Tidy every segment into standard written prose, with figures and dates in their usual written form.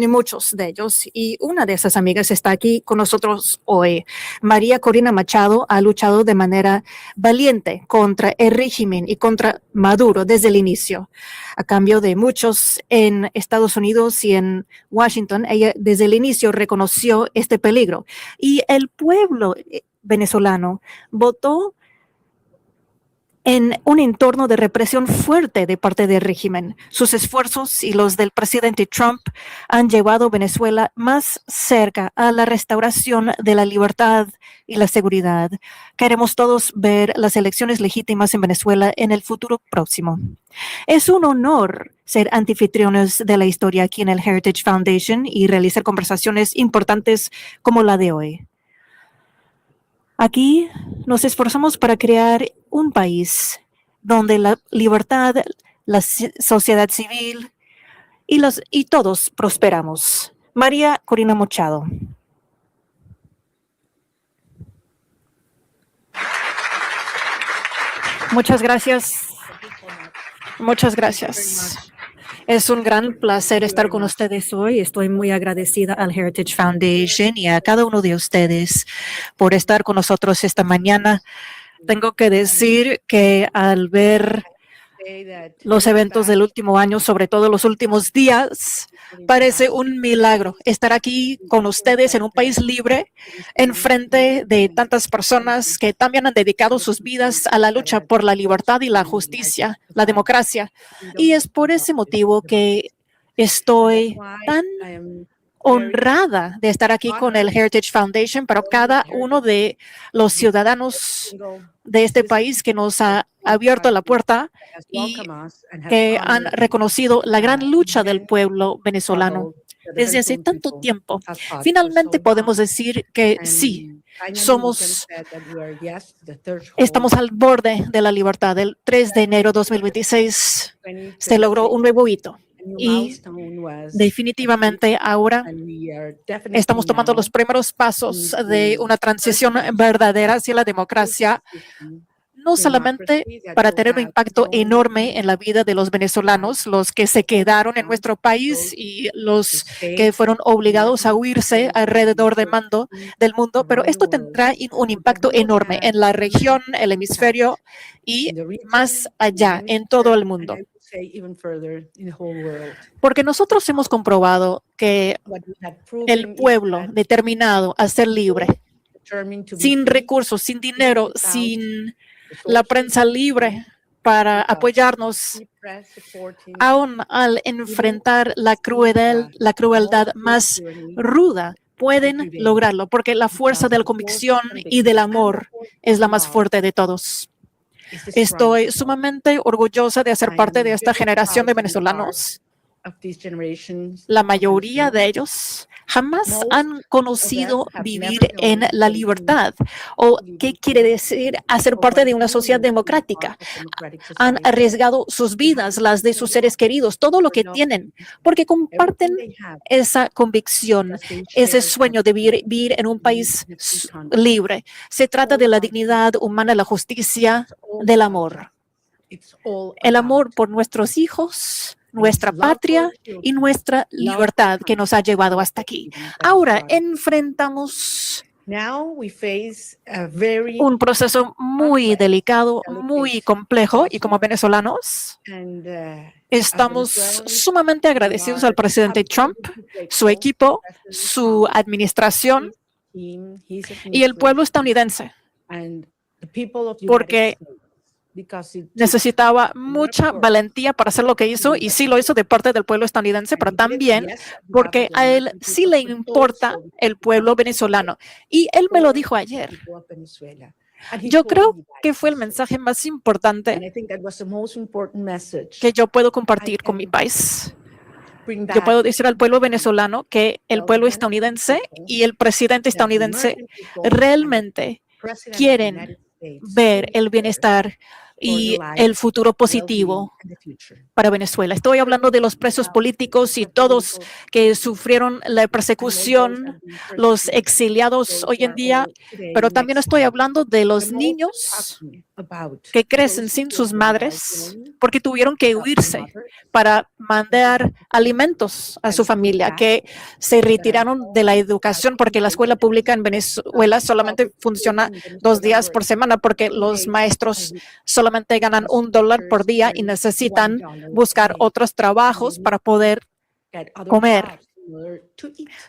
tiene muchos de ellos y una de esas amigas está aquí con nosotros hoy. María Corina Machado ha luchado de manera valiente contra el régimen y contra Maduro desde el inicio. A cambio de muchos en Estados Unidos y en Washington, ella desde el inicio reconoció este peligro y el pueblo venezolano votó en un entorno de represión fuerte de parte del régimen. Sus esfuerzos y los del presidente Trump han llevado a Venezuela más cerca a la restauración de la libertad y la seguridad. Queremos todos ver las elecciones legítimas en Venezuela en el futuro próximo. Es un honor ser anfitriones de la historia aquí en el Heritage Foundation y realizar conversaciones importantes como la de hoy. Aquí nos esforzamos para crear un país donde la libertad, la sociedad civil y todos prosperamos. María Corina Machado. Muchas gracias. Muchas gracias. Es un gran placer estar con ustedes hoy. Estoy muy agradecida al Heritage Foundation y a cada uno de ustedes por estar con nosotros esta mañana. Tengo que decir que al ver los eventos del último año, sobre todo los últimos días, parece un milagro estar aquí con ustedes en un país libre, en frente de tantas personas que también han dedicado sus vidas a la lucha por la libertad y la justicia, la democracia. Y es por ese motivo que estoy tan honrada de estar aquí con el Heritage Foundation, pero cada uno de los ciudadanos de este país que nos ha abierto la puerta y que han reconocido la gran lucha del pueblo venezolano desde hace tanto tiempo. Finalmente podemos decir que sí, estamos al borde de la libertad. El 3 de enero de 2026 se logró un nuevo hito. Y definitivamente ahora estamos tomando los primeros pasos de una transición verdadera hacia la democracia, no solamente para tener un impacto enorme en la vida de los venezolanos, los que se quedaron en nuestro país y los que fueron obligados a huirse alrededor del mundo, pero esto tendrá un impacto enorme en la región, el hemisferio y más allá, en todo el mundo. Porque nosotros hemos comprobado que el pueblo determinado a ser libre, sin recursos, sin dinero, sin la prensa libre para apoyarnos, aún al enfrentar la crueldad más ruda, pueden lograrlo, porque la fuerza de la convicción y del amor es la más fuerte de todos. Estoy sumamente orgullosa de ser parte de esta generación de venezolanos. La mayoría de ellos jamás han conocido vivir en la libertad o qué quiere decir hacer parte de una sociedad democrática. Han arriesgado sus vidas, las de sus seres queridos, todo lo que tienen, porque comparten esa convicción, ese sueño de vivir en un país libre. Se trata de la dignidad humana, la justicia, del amor. El amor por nuestros hos, nuestra patria y nuestra libertad que nos ha llevado hasta aquí. Ahora enfrentamos un proceso muy delicado, muy complejo y como venezolanos estamos sumamente agradecidos al presidente Trump, su equipo, su administración y el pueblo estadounidense, porque necesitaba mucha valentía para hacer lo que hizo y sí lo hizo de parte del pueblo estadounidense, pero también porque a él sí le importa el pueblo venezolano. Y él me lo dijo ayer. Yo creo que fue el mensaje más importante que yo puedo compartir con mi país. Yo puedo decir al pueblo venezolano que el pueblo estadounidense y el presidente estadounidense realmente quieren ver el bienestar y el futuro positivo para Venezuela. Estoy hablando de los presos políticos y todos que sufrieron la persecución, los exiliados hoy en día, pero también estoy hablando de los niños que crecen sin sus madres porque tuvieron que huirse para mandar alimentos a su familia, que se retiraron de la educación porque la escuela pública en Venezuela solamente funciona 2 días por semana porque los maestros solamente ganan $1 por día y necesitan buscar otros trabajos para poder comer.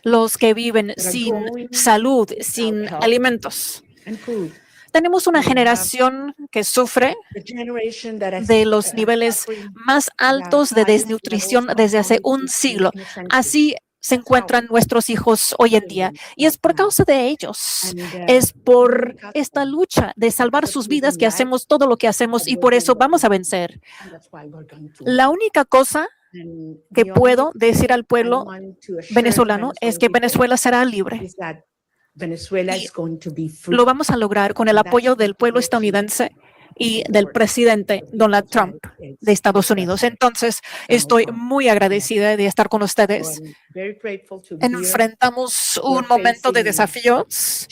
Los que viven sin salud, sin alimentos. Tenemos una generación que sufre de los niveles más altos de desnutrición desde hace un siglo. Así se encuentran nuestros hijos hoy en día. Y es por causa de ellos, es por esta lucha de salvar sus vidas que hacemos todo lo que hacemos y por eso vamos a vencer. La única cosa que puedo decir al pueblo venezolano es que Venezuela será libre. Lo vamos a lograr con el apoyo del pueblo estadounidense y del presidente Donald Trump de Estados Unidos. Entonces, estoy muy agradecida de estar con ustedes. Enfrentamos un momento de desafíos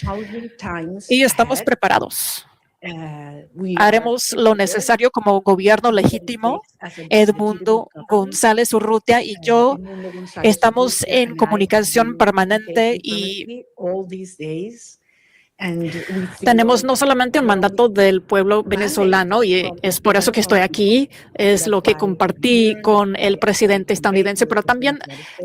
y estamos preparados. Haremos lo necesario como gobierno legítimo. Edmundo González Urrutia y yo estamos en comunicación permanente y tenemos no solamente un mandato del pueblo venezolano y es por eso que estoy aquí, es lo que compartí con el presidente estadounidense, pero también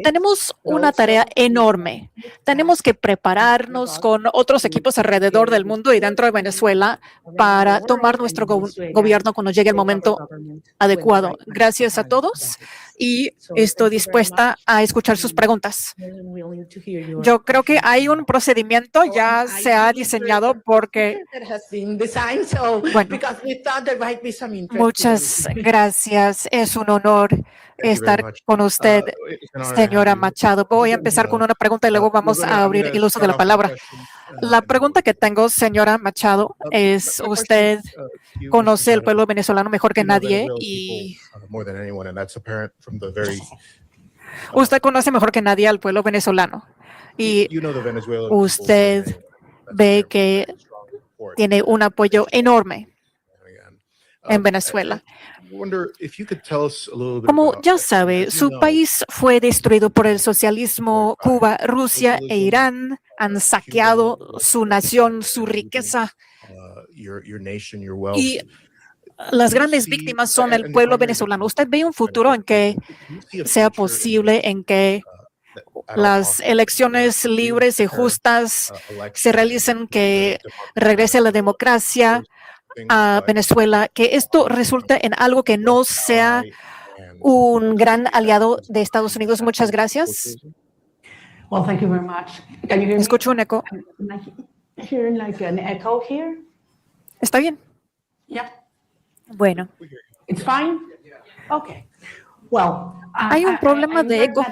tenemos una tarea enorme. Tenemos que prepararnos con otros equipos alrededor del mundo y dentro de Venezuela para tomar nuestro gobierno cuando llegue el momento adecuado. Gracias a todos y estoy dispuesta a escuchar sus preguntas. Yo creo que hay un procedimiento, ya se ha diseñado porque, bueno, muchas gracias. Es un honor estar con usted, señora Machado. Voy a empezar con una pregunta y luego vamos a abrir el uso de la palabra. La pregunta que tengo, señora Machado, es usted conoce el pueblo venezolano mejor que nadie y usted conoce mejor que nadie al pueblo venezolano y usted ve que tiene un apoyo enorme en Venezuela. Como ya sabe, su país fue destruido por el socialismo. Cuba, Rusia e Irán han saqueado su nación, su riqueza. Y las grandes víctimas son el pueblo venezolano. ¿Usted ve un futuro en que sea posible, en que las elecciones libres y justas se realicen, que regrese la democracia a Venezuela, que esto resulte en algo que no sea un gran aliado de Estados Unidos? Muchas gracias. Escucho un eco. ¿Está bien? Bueno. Hay un problema de eco.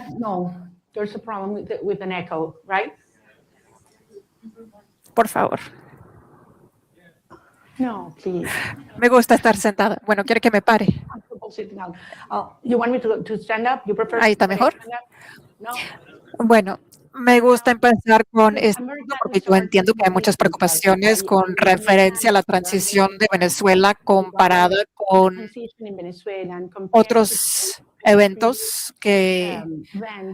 Por favor. No, please. Me gusta estar sentada. Bueno, ¿quiere que me pare? Ahí está mejor. Bueno, me gusta empezar con esto porque yo entiendo que hay muchas preocupaciones con referencia a la transición de Venezuela comparada con otros eventos que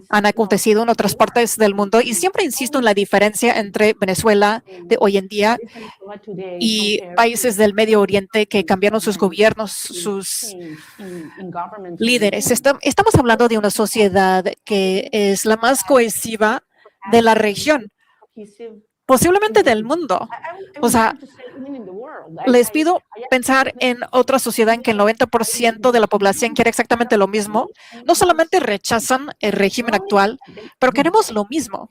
han acontecido en otras partes del mundo. Y siempre insisto en la diferencia entre Venezuela de hoy en día y países del Medio Oriente que cambiaron sus gobiernos, sus líderes. Estamos hablando de una sociedad que es la más cohesiva de la región, posiblemente del mundo. O sea, les pido pensar en otra sociedad en que el 90% de la población quiere exactamente lo mismo. No solamente rechazan el régimen actual, pero queremos lo mismo.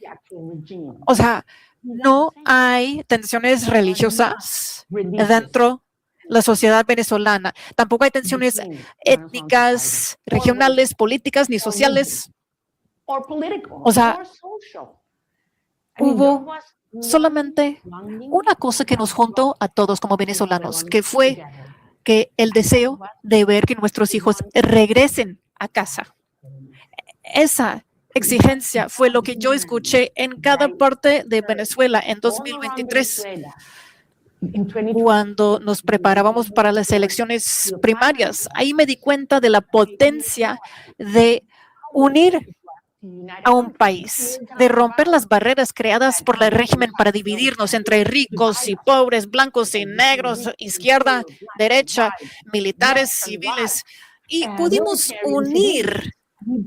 O sea, no hay tensiones religiosas dentro de la sociedad venezolana. Tampoco hay tensiones étnicas, regionales, políticas ni sociales. O sea, hubo solamente una cosa que nos juntó a todos como venezolanos, que fue que el deseo de ver que nuestros hijos regresen a casa. Esa exigencia fue lo que yo escuché en cada parte de Venezuela en 2023, cuando nos preparábamos para las elecciones primarias. Ahí me di cuenta de la potencia de unir a un país, de romper las barreras creadas por el régimen para dividirnos entre ricos y pobres, blancos y negros, izquierda, derecha, militares, civiles, y pudimos unir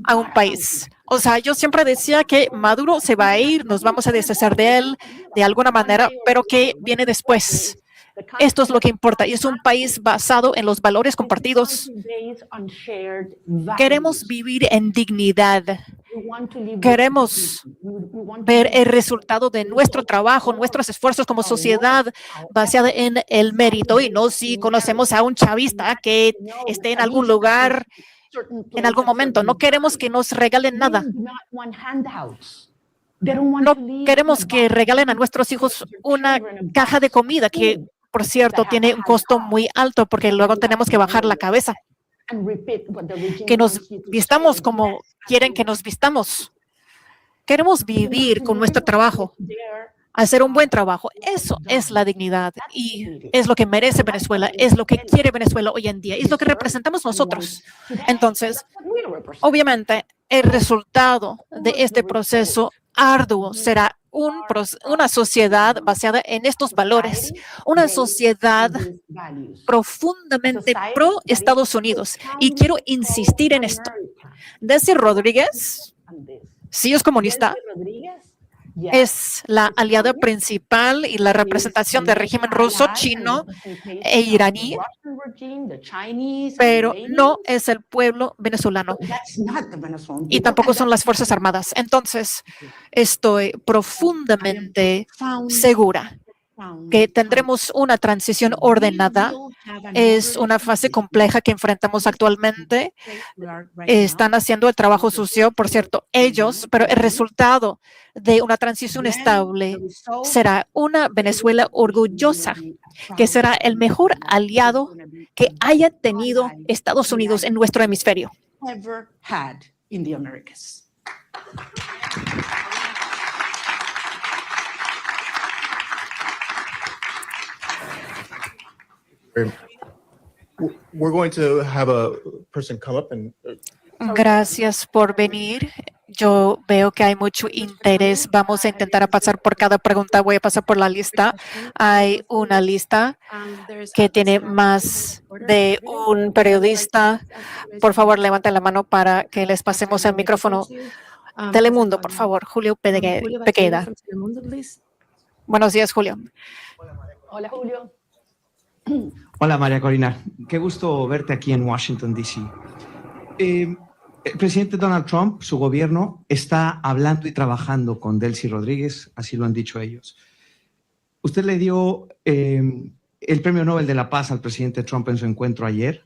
a un país. O sea, yo siempre decía que Maduro se va a ir, nos vamos a deshacer de él de alguna manera, pero ¿qué viene después? Esto es lo que importa, y es un país basado en los valores compartidos. Queremos vivir en dignidad. Queremos ver el resultado de nuestro trabajo, nuestros esfuerzos como sociedad basada en el mérito, y no si conocemos a un chavista que esté en algún lugar en algún momento. No queremos que nos regalen nada. No queremos que regalen a nuestros hijos una caja de comida que, por cierto, tiene un costo muy alto porque luego tenemos que bajar la cabeza. Que nos vistamos como quieren que nos vistamos. Queremos vivir con nuestro trabajo, hacer un buen trabajo. Eso es la dignidad y es lo que merece Venezuela, es lo que quiere Venezuela hoy en día, es lo que representamos nosotros. Entonces, obviamente, el resultado de este proceso arduo será una sociedad basada en estos valores, una sociedad profundamente pro Estados Unidos. Y quiero insistir en esto. Desi Rodríguez, sí es comunista, es la aliada principal y la representación del régimen ruso, chino e iraní, pero no es el pueblo venezolano y tampoco son las Fuerzas Armadas. Entonces, estoy profundamente segura que tendremos una transición ordenada. Es una fase compleja que enfrentamos actualmente. Están haciendo el trabajo sucio, por cierto, ellos, pero el resultado de una transición estable será una Venezuela orgullosa, que será el mejor aliado que haya tenido Estados Unidos en nuestro hemisferio. We're going to have a person come up and. Gracias por venir. Yo veo que hay mucho interés. Vamos a intentar pasar por cada pregunta. Voy a pasar por la lista. Hay una lista que tiene más de un periodista. Por favor, levanten la mano para que les pasemos el micrófono. Telemundo, por favor. Julio Pequeda. Buenos días, Julio. Hola, Julio. Hola, María Corina. Qué gusto verte aquí en Washington, D.C. El presidente Donald Trump, su gobierno, está hablando y trabajando con Delcy Rodríguez, así lo han dicho ellos. Usted le dio el Premio Nobel de la Paz al presidente Trump en su encuentro ayer.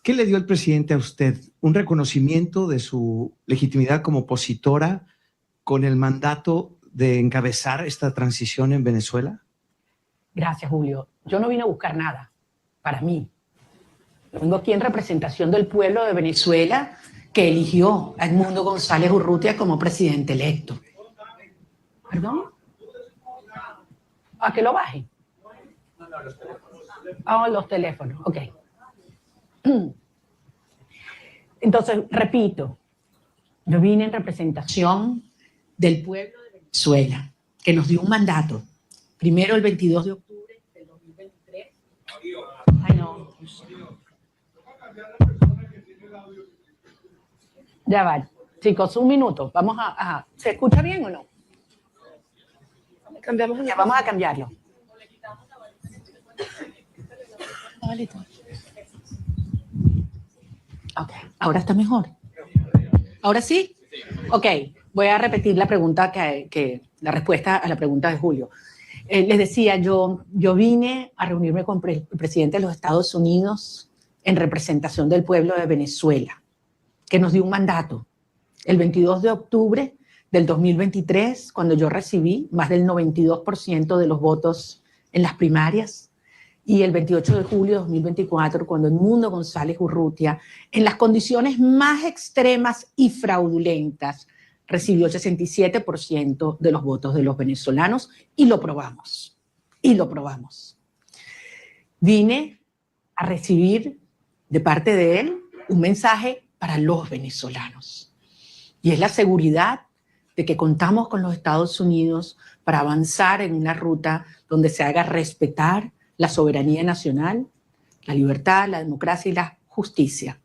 ¿Qué le dio el presidente a usted? ¿Un reconocimiento de su legitimidad como opositora con el mandato de encabezar esta transición en Venezuela? Gracias, Julio. Yo no vine a buscar nada para mí. Vengo aquí en representación del pueblo de Venezuela que eligió a Edmundo González Urrutia como presidente electo. ¿Perdón? ¿A que lo baje? Ah, los teléfonos. Ok. Entonces, repito, yo vine en representación del pueblo de Venezuela, que nos dio un mandato. Primero, el 22 de octubre del 2023. Ay, no. Ya va. Chicos, un minuto. Vamos a ¿se escucha bien o no? Cambiamos. Ya, vamos a cambiarlo. Ok, ahora está mejor. ¿Ahora sí? Ok, voy a repetir la pregunta la respuesta a la pregunta de Julio. Les decía, yo vine a reunirme con el presidente de los Estados Unidos en representación del pueblo de Venezuela, que nos dio un mandato. El 22 de octubre del 2023, cuando yo recibí más del 92% de los votos en las primarias, Y el 28 de julio de 2024, cuando Edmundo González Urrutia, en las condiciones más extremas y fraudulentas, recibió el 67% de los votos de los venezolanos y lo probamos. Y lo probamos. Vine a recibir de parte de él un mensaje para los venezolanos. Y es la seguridad de que contamos con los Estados Unidos para avanzar en una ruta donde se haga respetar la soberanía nacional, la libertad, la democracia y la justicia.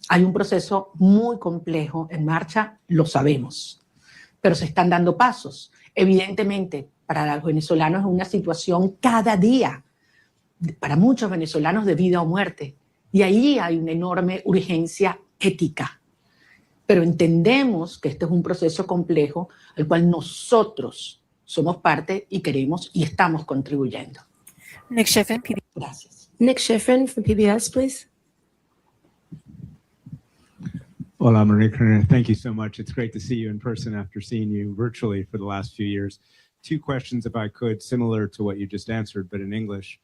Hay un proceso muy complejo en marcha, lo sabemos, pero se están dando pasos. Evidentemente, para los venezolanos es una situación cada día, para muchos venezolanos de vida o muerte, y ahí hay una enorme urgencia ética. Pero entendemos que este es un proceso complejo al cual nosotros somos parte y queremos y estamos contribuyendo. Nick Sheffin, PBS. Gracias. Nick Sheffrin from PBS, please. Hola, Maria Corina. Thank you so much. It's great to see you in person after seeing you virtually for the last few years. Two questions, if I could, similar to what you just answered, but in English.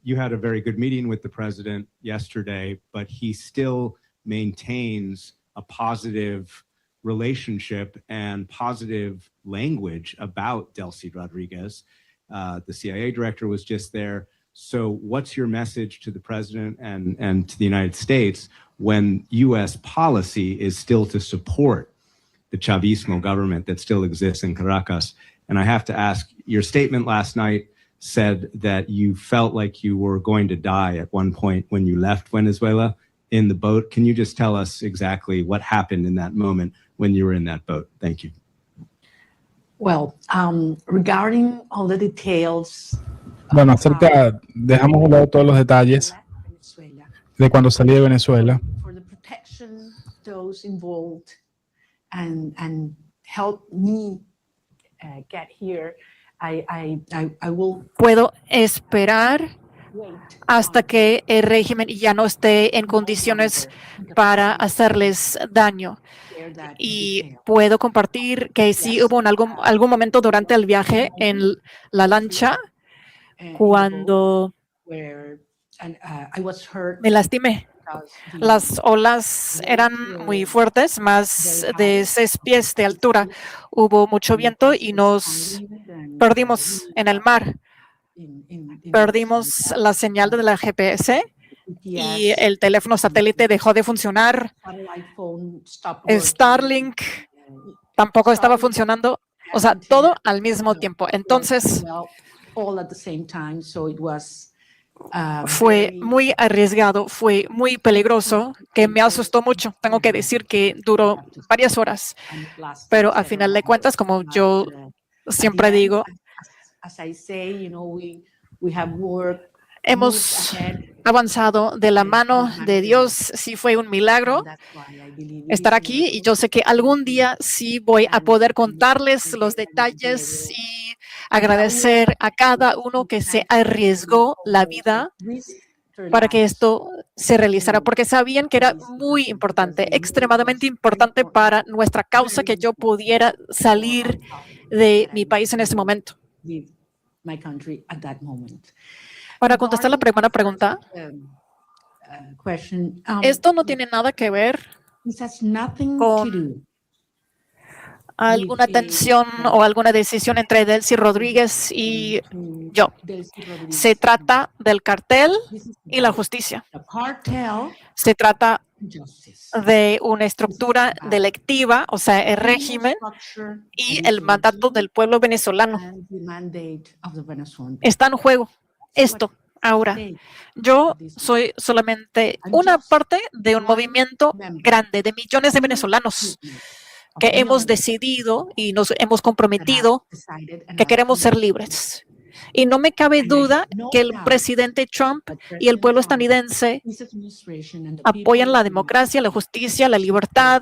You had a very good meeting with the president yesterday, but he still maintains a positive relationship and positive language about Delcy Rodriguez. The CIA director was just there. So what's your message to the president and to the United States when U.S. policy is still to support the Chavismo government that still exists in Caracas? And I have to ask, your statement last night said that you felt like you were going to die at one point when you left Venezuela in the boat. Can you just tell us exactly what happened in that moment when you were in that boat? Thank you. Well, regarding all the details. Bueno, dejamos a un lado todos los detalles Venezuela, de cuando salí de Venezuela. for the protection of those involved and help me get here, I will Puedo esperar wait hasta que el régimen ya no esté en condiciones para hacerles daño. share that in Y detail. puedo compartir que sí hubo algún momento durante el viaje en la lancha In the boat cuando where, I was hurt me lastimé. because the Las olas eran muy fuertes, más de 6 pies de altura. Hubo mucho viento y nos perdimos en el mar. Perdimos la señal de la GPS y el teléfono satélite dejó de funcionar. El Starlink tampoco estaba funcionando. O sea, todo al mismo tiempo. Entonces, fue muy arriesgado, fue muy peligroso, que me asustó mucho. Tengo que decir que duró varias horas, pero a final de cuentas, como yo siempre digo, hemos avanzado de la mano de Dios. Sí fue un milagro estar aquí y yo sé que algún día sí voy a poder contarles los detalles y agradecer a cada uno que se arriesgó la vida para que esto se realizara, porque sabían que era muy importante, extremadamente importante para nuestra causa que yo pudiera salir de mi país en ese momento. Para contestar la primera pregunta, esto no tiene nada que ver con alguna tensión o alguna decisión entre Delcy Rodríguez y yo. Se trata del cartel y la justicia. Se trata de una estructura delictiva, o sea, el régimen y el mandato del pueblo venezolano. Está en juego esto ahora. Yo soy solamente una parte de un movimiento grande de millones de venezolanos que hemos decidido y nos hemos comprometido que queremos ser libres. Y no me cabe duda que el presidente Trump y el pueblo estadounidense apoyan la democracia, la justicia, la libertad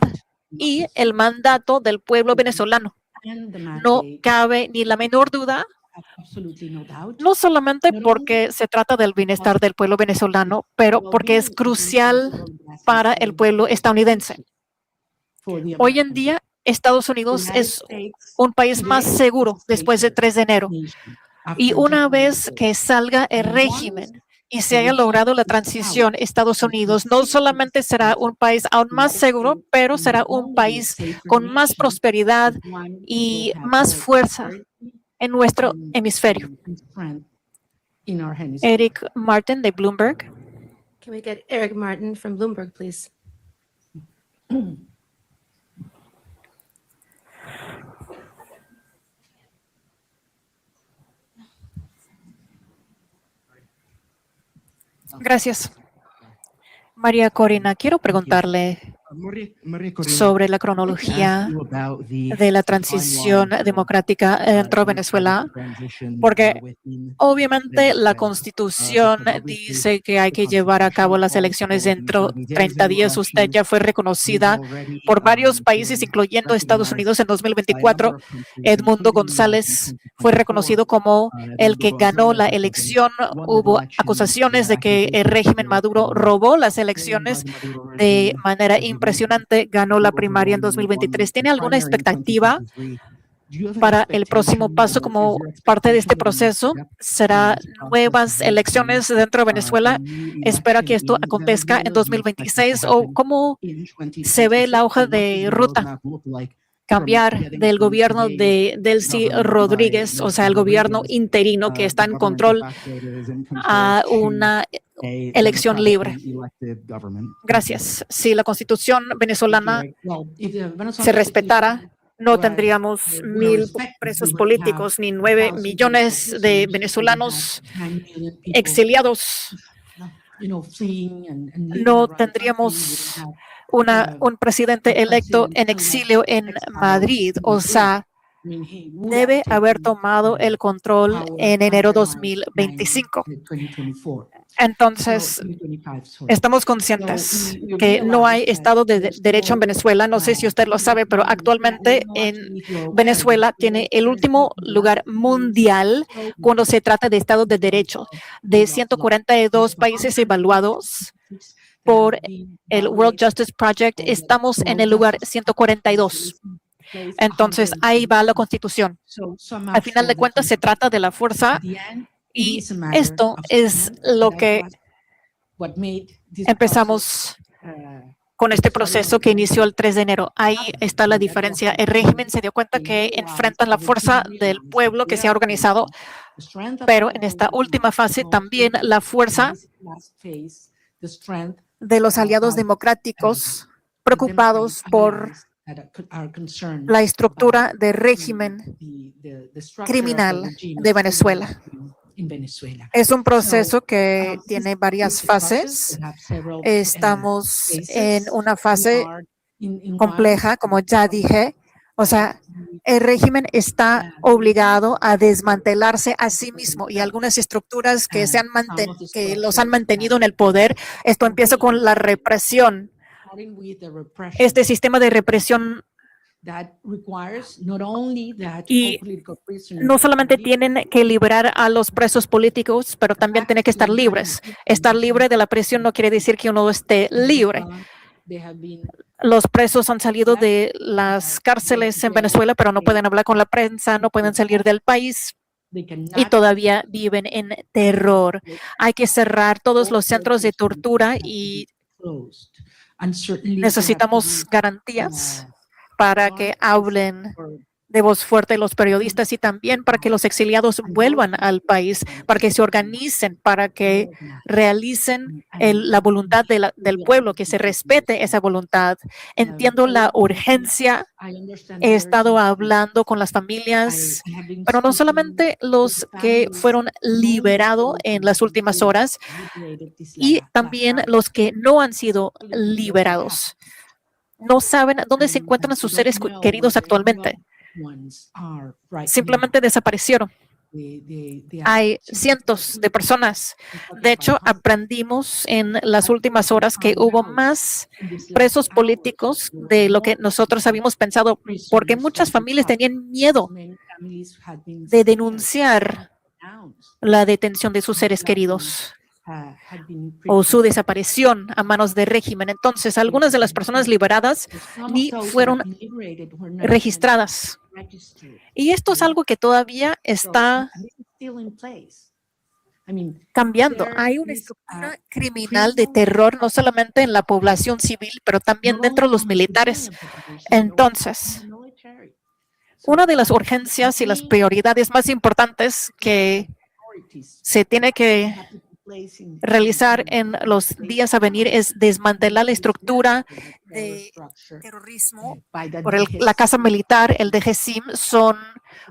y el mandato del pueblo venezolano. No cabe ni la menor duda, no solamente porque se trata del bienestar del pueblo venezolano, pero porque es crucial para el pueblo estadounidense. Hoy en día, Estados Unidos es un país más seguro después del 3 de enero. Y una vez que salga el régimen y se haya logrado la transición, Estados Unidos no solamente será un país aún más seguro, pero será un país con más prosperidad y más fuerza en nuestro hemisferio. Eric Martin de Bloomberg. Can we get Eric Martin from Bloomberg, please? Gracias. María Corina, quiero preguntarle sobre la cronología de la transición democrática dentro de Venezuela, porque obviamente la Constitución dice que hay que llevar a cabo las elecciones dentro de 30 días. Usted ya fue reconocida por varios países, incluyendo Estados Unidos, en 2024. Edmundo González fue reconocido como el que ganó la elección. Hubo acusaciones de que el régimen Maduro robó las elecciones de manera impresionante. Ganó la primaria en 2023. ¿Tiene alguna expectativa para el próximo paso como parte de este proceso? ¿Será nuevas elecciones dentro de Venezuela? ¿Espera que esto acontezca en 2026? ¿O cómo se ve la hoja de ruta? Cambiar del gobierno de Delcy Rodríguez, o sea, el gobierno interino que está en control, a una elección libre. Gracias. Si la Constitución venezolana se respetara, no tendríamos 1,000 presos políticos ni 9 millones de venezolanos exiliados. No tendríamos un presidente electo en exilio en Madrid. O sea, debe haber tomado el control en enero 2025. Entonces, estamos conscientes que no hay Estado de Derecho en Venezuela. No sé si usted lo sabe, pero actualmente en Venezuela tiene el último lugar mundial cuando se trata de Estado de Derecho. De 142 países evaluados por el World Justice Project, estamos en el lugar 142. Entonces, ahí va la Constitución. Al final de cuentas, se trata de la fuerza. Y esto es lo que empezamos con este proceso que inició el 3 de enero. Ahí está la diferencia. El régimen se dio cuenta que enfrentan la fuerza del pueblo que se ha organizado, pero en esta última fase también la fuerza de los aliados democráticos preocupados por la estructura de régimen criminal de Venezuela. Es un proceso que tiene varias fases. Estamos en una fase compleja, como ya dije. O sea, el régimen está obligado a desmantelarse a sí mismo y algunas estructuras que los han mantenido en el poder. Esto empieza con la represión. Este sistema de represión. Y no solamente tienen que liberar a los presos políticos, pero también tienen que estar libres. Estar libre de la prisión no quiere decir que uno esté libre. Los presos han salido de las cárceles en Venezuela, pero no pueden hablar con la prensa, no pueden salir del país y todavía viven en terror. Hay que cerrar todos los centros de tortura y necesitamos garantías para que hablen de voz fuerte los periodistas y también para que los exiliados vuelvan al país, para que se organicen, para que realicen la voluntad del pueblo, que se respete esa voluntad. Entiendo la urgencia. He estado hablando con las familias, pero no solamente los que fueron liberados en las últimas horas, y también los que no han sido liberados. No saben dónde se encuentran sus seres queridos actualmente. Simplemente desaparecieron. Hay cientos de personas. De hecho, aprendimos en las últimas horas que hubo más presos políticos de lo que nosotros habíamos pensado, porque muchas familias tenían miedo de denunciar la detención de sus seres queridos o su desaparición a manos del régimen. Entonces, algunas de las personas liberadas ni fueron registradas. Y esto es algo que todavía está still in place. I mean, cambiando. Hay una estructura criminal de terror no solamente en la población civil, pero también dentro de los militares. Entonces, una de las urgencias y las prioridades más importantes que se tiene que realizar en los días a venir es desmantelar la estructura de terrorismo por la Casa Militar, el DGCIM, son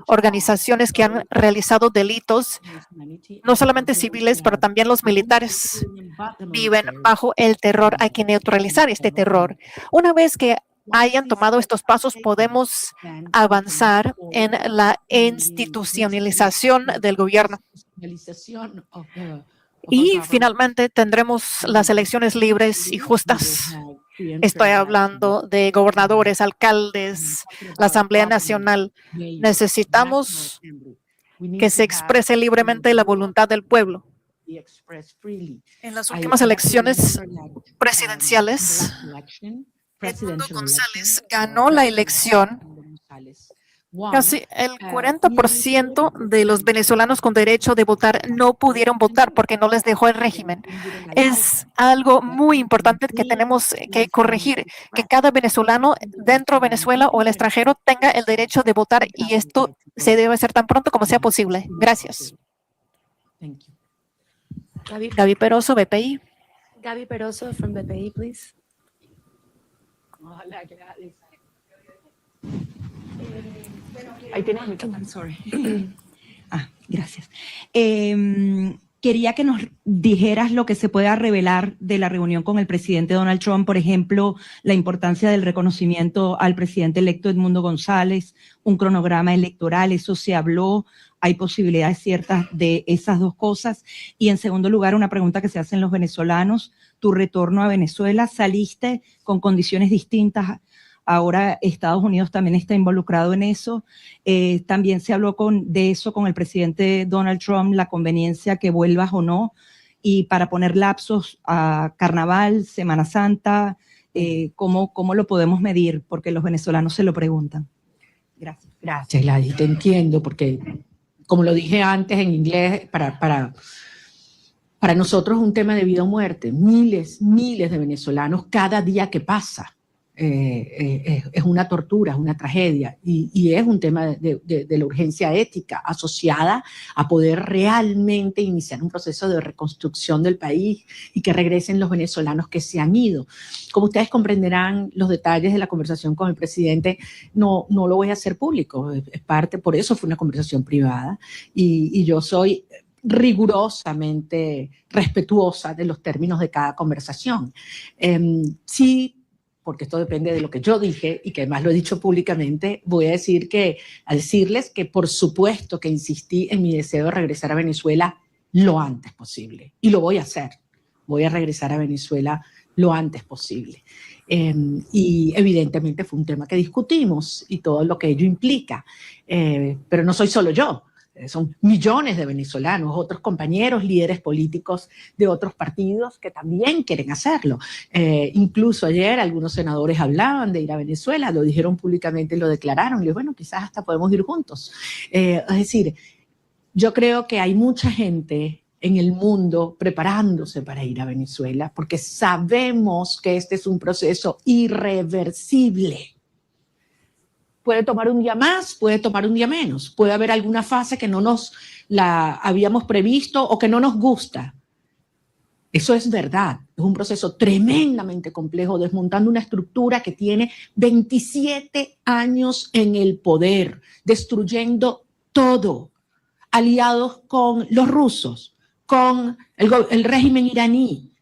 organizaciones que han realizado delitos, no solamente civiles, pero también los militares viven bajo el terror. Hay que neutralizar este terror. Una vez que hayan tomado estos pasos, podemos avanzar en la institucionalización del gobierno. Y finalmente tendremos las elecciones libres y justas. Estoy hablando de gobernadores, alcaldes, la Asamblea Nacional. Necesitamos que se exprese libremente la voluntad del pueblo. En las últimas elecciones presidenciales, Edmundo González ganó la elección. Casi el 40% de los venezolanos con derecho de votar no pudieron votar porque no les dejó el régimen. Es algo muy importante que tenemos que corregir, que cada venezolano dentro de Venezuela o el extranjero tenga el derecho de votar, y esto se debe hacer tan pronto como sea posible. Gracias. Gaby Peroso, BPI. Gaby Peroso from BPI, please. Hola, Gladys. Ahí tienes el micrófono. Sorry. Gracias. Quería que nos dijeras lo que se pueda revelar de la reunión con el presidente Donald Trump, por ejemplo, la importancia del reconocimiento al presidente electo Edmundo González, un cronograma electoral, eso se habló, hay posibilidades ciertas de esas dos cosas. Y en segundo lugar, una pregunta que se hacen los venezolanos, tu retorno a Venezuela, saliste con condiciones distintas. Ahora Estados Unidos también está involucrado en eso. También se habló de eso con el presidente Donald Trump, la conveniencia que vuelvas o no. Y para poner lapsos a Carnaval, Semana Santa, ¿cómo lo podemos medir? Porque los venezolanos se lo preguntan. Gracias. Gracias, Gladys. Te entiendo, porque como lo dije antes en inglés, para nosotros es un tema de vida o muerte. Miles de venezolanos cada día que pasa. Es una tortura, es una tragedia, y es un tema de la urgencia ética asociada a poder realmente iniciar un proceso de reconstrucción del país y que regresen los venezolanos que se han ido. Como ustedes comprenderán, los detalles de la conversación con el presidente no lo voy a hacer público, es parte, por eso fue una conversación privada, y yo soy rigurosamente respetuosa de los términos de cada conversación. Sí, porque esto depende de lo que yo dije y que además lo he dicho públicamente, voy a decirles que por supuesto que insistí en mi deseo de regresar a Venezuela lo antes posible. Y lo voy a hacer. Voy a regresar a Venezuela lo antes posible. Y evidentemente fue un tema que discutimos y todo lo que ello implica. Pero no soy solo yo. Son millones de venezolanos, otros compañeros, líderes políticos de otros partidos que también quieren hacerlo. Incluso ayer algunos senadores hablaban de ir a Venezuela, lo dijeron públicamente y lo declararon. Y bueno, quizás hasta podemos ir juntos. Es decir, yo creo que hay mucha gente en el mundo preparándose para ir a Venezuela porque sabemos que este es un proceso irreversible. Puede tomar un día más, puede tomar un día menos. Puede haber alguna fase que no nos la habíamos previsto o que no nos gusta. Eso es verdad. Es un proceso tremendamente complejo, desmontando una estructura que tiene 27 años en el poder, destruyendo todo, aliados con los rusos, con el régimen iraní,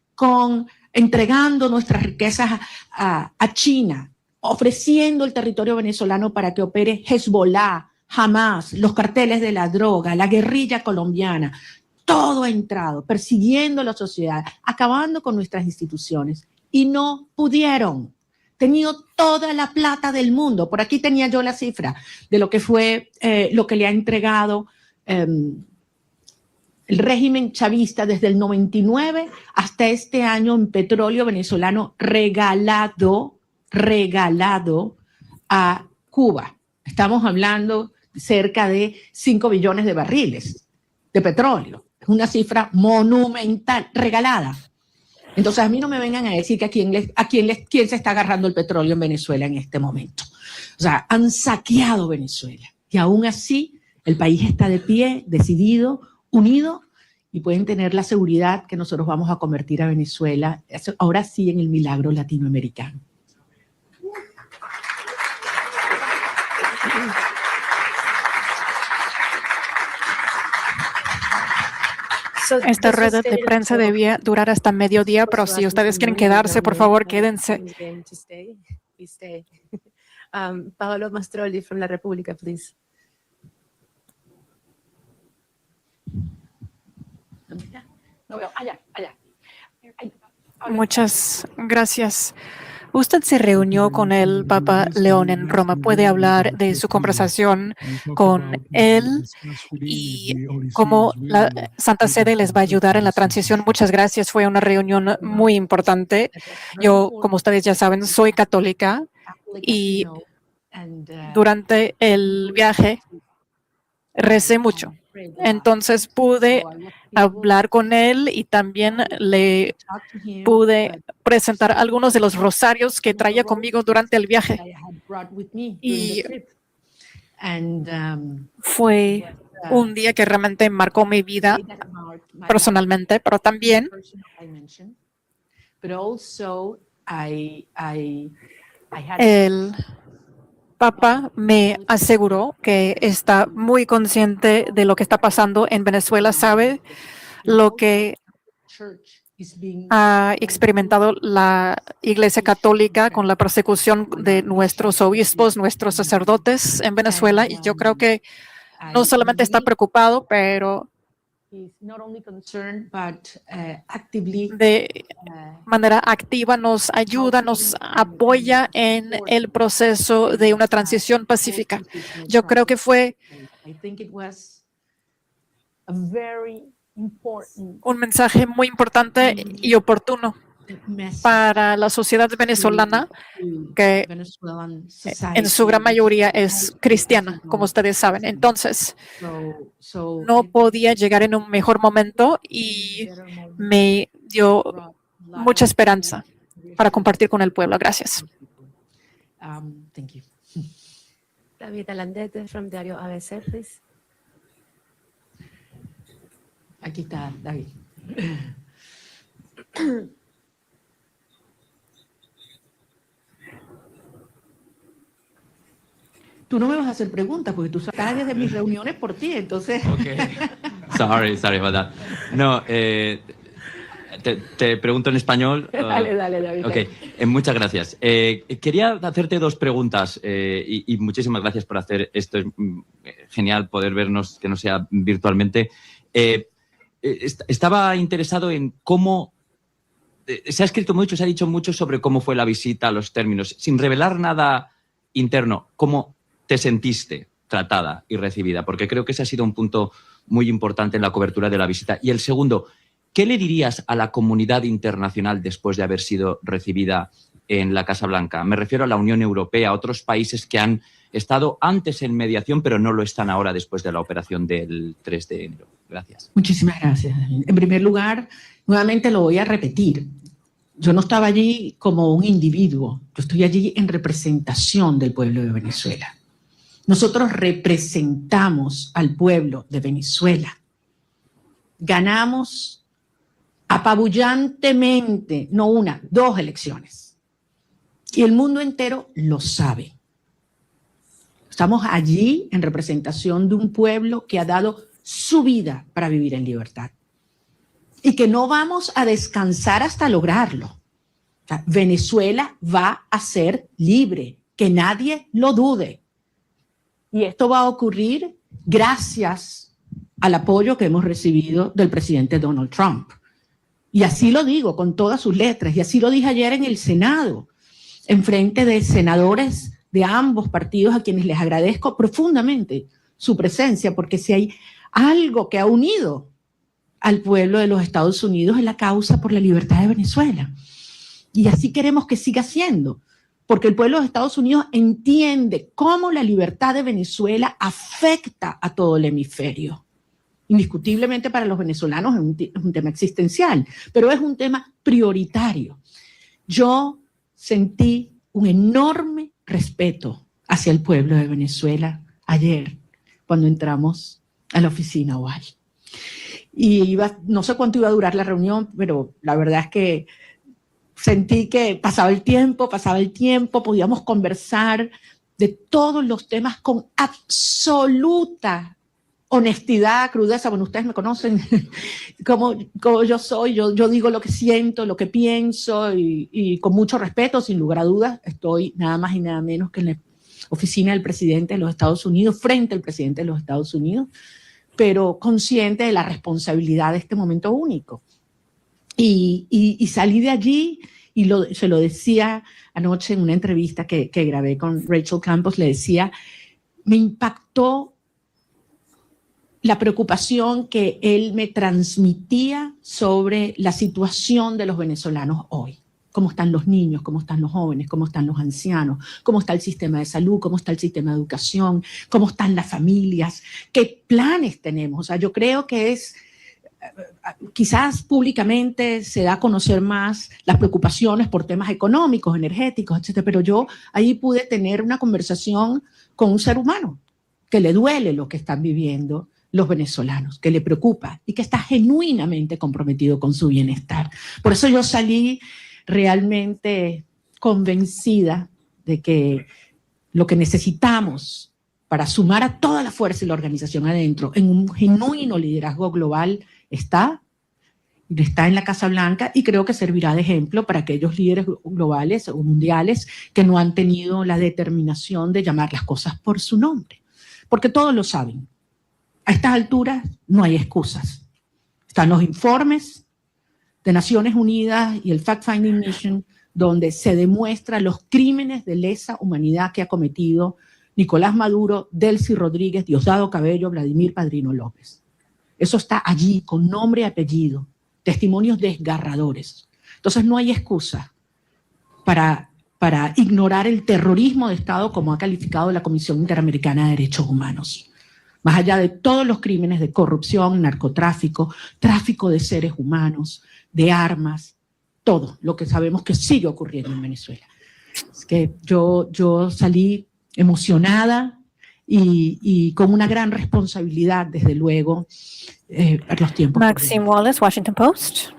entregando nuestras riquezas a China, ofreciendo el territorio venezolano para que opere Hezbollah, Hamas, los carteles de la droga, la guerrilla colombiana. Todo ha entrado, persiguiendo a la sociedad, acabando con nuestras instituciones. Y no pudieron. Tenido toda la plata del mundo. Por aquí tenía yo la cifra de lo que fue, lo que le ha entregado el régimen chavista desde el 99 hasta este año en petróleo venezolano regalado a Cuba. Estamos hablando cerca de 5 billones de barriles. de petróleo. Es una cifra monumental, regalada. Entonces a mí no me vengan a decir que quién se está agarrando el petróleo en Venezuela en este momento. O sea, han saqueado Venezuela y aún así el país está de pie, decidido, unido, y pueden tener la seguridad que nosotros vamos a convertir a Venezuela, ahora sí, en el milagro latinoamericano. Esta rueda de prensa debía durar hasta mediodía, pero si ustedes quieren quedarse, por favor, quédense. Paolo Mastrolli from La Repubblica, please. No veo, allá. Muchas gracias. Usted se reunió con el Papa León en Roma. ¿Puede hablar de su conversación con él y cómo la Santa Sede les va a ayudar en la transición? Muchas gracias. Fue una reunión muy importante. Yo, como ustedes ya saben, soy católica y durante el viaje recé mucho. Entonces pude hablar con él y también le pude presentar algunos de los rosarios que traía conmigo durante el viaje. Y fue un día que realmente marcó mi vida personalmente, pero también el Papa me aseguró que está muy consciente de lo que está pasando en Venezuela, sabe lo que ha experimentado la Iglesia Católica con la persecución de nuestros obispos, nuestros sacerdotes en Venezuela, y yo creo que no solamente está preocupado, pero de manera activa nos ayuda, nos apoya en el proceso de una transición pacífica. Yo creo que fue un mensaje muy importante y oportuno para la sociedad venezolana, que en su gran mayoría es cristiana, como ustedes saben. Entonces, no podía llegar en un mejor momento y me dio mucha esperanza para compartir con el pueblo. Gracias. David Alandete from Diario ABC, please. Aquí está, David. Tú no me vas a hacer preguntas porque tú sabes desde mis reuniones por ti, entonces. Okay. Sorry about that. No, te pregunto en español. Dale, David. Ok, muchas gracias. Quería hacerte dos preguntas y muchísimas gracias por hacer esto. Es genial poder vernos, que no sea virtualmente. Estaba interesado en cómo. Se ha escrito mucho, se ha dicho mucho sobre cómo fue la visita, los términos, sin revelar nada interno. ¿Cómo te sentiste tratada y recibida? Porque creo que ese ha sido un punto muy importante en la cobertura de la visita. Y el segundo, ¿qué le dirías a la comunidad internacional después de haber sido recibida en la Casa Blanca? Me refiero a la Unión Europea, a otros países que han estado antes en mediación, pero no lo están ahora después de la operación del 3 de enero. Gracias. Muchísimas gracias. En primer lugar, nuevamente lo voy a repetir. Yo no estaba allí como un individuo, yo estoy allí en representación del pueblo de Venezuela. Nosotros representamos al pueblo de Venezuela. Ganamos apabullantemente, no una, 2 elecciones. Y el mundo entero lo sabe. Estamos allí en representación de un pueblo que ha dado su vida para vivir en libertad. Y que no vamos a descansar hasta lograrlo. O sea, Venezuela va a ser libre, que nadie lo dude. Y esto va a ocurrir gracias al apoyo que hemos recibido del presidente Donald Trump. Y así lo digo con todas sus letras, y así lo dije ayer en el Senado, en frente de senadores de ambos partidos, a quienes les agradezco profundamente su presencia, porque si hay algo que ha unido al pueblo de los Estados Unidos es la causa por la libertad de Venezuela. Y así queremos que siga siendo, porque el pueblo de Estados Unidos entiende cómo la libertad de Venezuela afecta a todo el hemisferio. Indiscutiblemente para los venezolanos es un tema existencial, pero es un tema prioritario. Yo sentí un enorme respeto hacia el pueblo de Venezuela ayer cuando entramos a la oficina Oval. Y no sé cuánto iba a durar la reunión, pero la verdad es que sentí que pasaba el tiempo, podíamos conversar de todos los temas con absoluta honestidad, crudeza. Bueno, ustedes me conocen como yo soy, yo digo lo que siento, lo que pienso y con mucho respeto, sin lugar a dudas. Estoy nada más y nada menos que en la oficina del presidente de los Estados Unidos, frente al presidente de los Estados Unidos, pero consciente de la responsabilidad de este momento único. Y salí de allí y se lo decía anoche en una entrevista que grabé con Rachel Campos, le decía, me impactó la preocupación que él me transmitía sobre la situación de los venezolanos hoy. Cómo están los niños, cómo están los jóvenes, cómo están los ancianos, cómo está el sistema de salud, cómo está el sistema de educación, cómo están las familias, qué planes tenemos. O sea, yo creo que quizás públicamente se da a conocer más las preocupaciones por temas económicos, energéticos, etcétera, pero yo ahí pude tener una conversación con un ser humano que le duele lo que están viviendo los venezolanos, que le preocupa y que está genuinamente comprometido con su bienestar. Por eso yo salí realmente convencida de que lo que necesitamos para sumar a toda la fuerza y la organización adentro en un genuino liderazgo global está en la Casa Blanca, y creo que servirá de ejemplo para aquellos líderes globales o mundiales que no han tenido la determinación de llamar las cosas por su nombre, porque todos lo saben. A estas alturas no hay excusas. Están los informes de Naciones Unidas y el Fact-Finding Mission, donde se demuestran los crímenes de lesa humanidad que ha cometido Nicolás Maduro, Delcy Rodríguez, Diosdado Cabello, Vladimir Padrino López. Eso está allí, con nombre y apellido, testimonios desgarradores. Entonces no hay excusa para ignorar el terrorismo de Estado, como ha calificado la Comisión Interamericana de Derechos Humanos. Más allá de todos los crímenes de corrupción, narcotráfico, tráfico de seres humanos, de armas, todo lo que sabemos que sigue ocurriendo en Venezuela. Es que yo salí emocionada y con una gran responsabilidad, desde luego, a los tiempos. Maxine Wallace, Washington Post.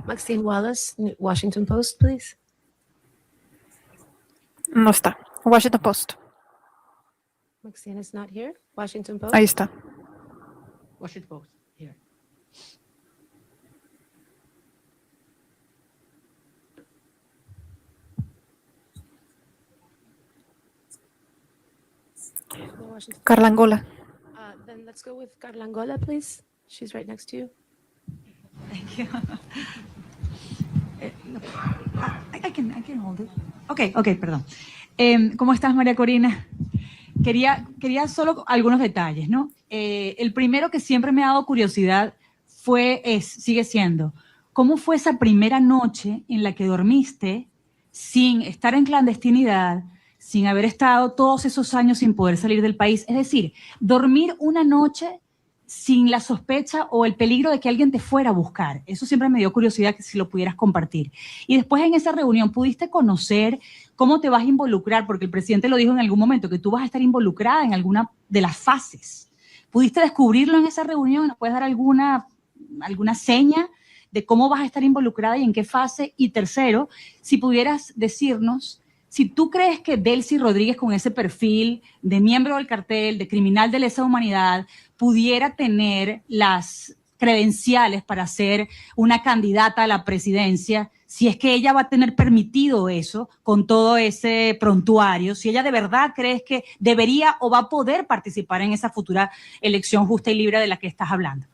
Maxine Wallace, Washington Post, please. No está. Washington Post. Maxine is not here. Washington Post. Ahí está. Washington Post, here. No Washington. Carla Angola. Then let's go with Carla Angola, please. She's right next to you. Thank you. I can hold it. Okay, perdón. ¿Cómo estás, María Corina? Quería solo algunos detalles, ¿no? El primero que siempre me ha dado curiosidad sigue siendo, ¿cómo fue esa primera noche en la que dormiste sin estar en clandestinidad, sin haber estado todos esos años sin poder salir del país? Es decir, dormir una noche sin la sospecha o el peligro de que alguien te fuera a buscar. Eso siempre me dio curiosidad, que si lo pudieras compartir. Y después, en esa reunión, ¿pudiste conocer cómo te vas a involucrar? Porque el presidente lo dijo en algún momento, que tú vas a estar involucrada en alguna de las fases. ¿Pudiste descubrirlo en esa reunión? ¿Nos puedes dar alguna seña de cómo vas a estar involucrada y en qué fase? Y tercero, si pudieras decirnos si tú crees que Delcy Rodríguez, con ese perfil de miembro del cartel, de criminal de lesa humanidad, pudiera tener las credenciales para ser una candidata a la presidencia, si es que ella va a tener permitido eso con todo ese prontuario, si ella de verdad crees que debería o va a poder participar en esa futura elección justa y libre de la que estás hablando.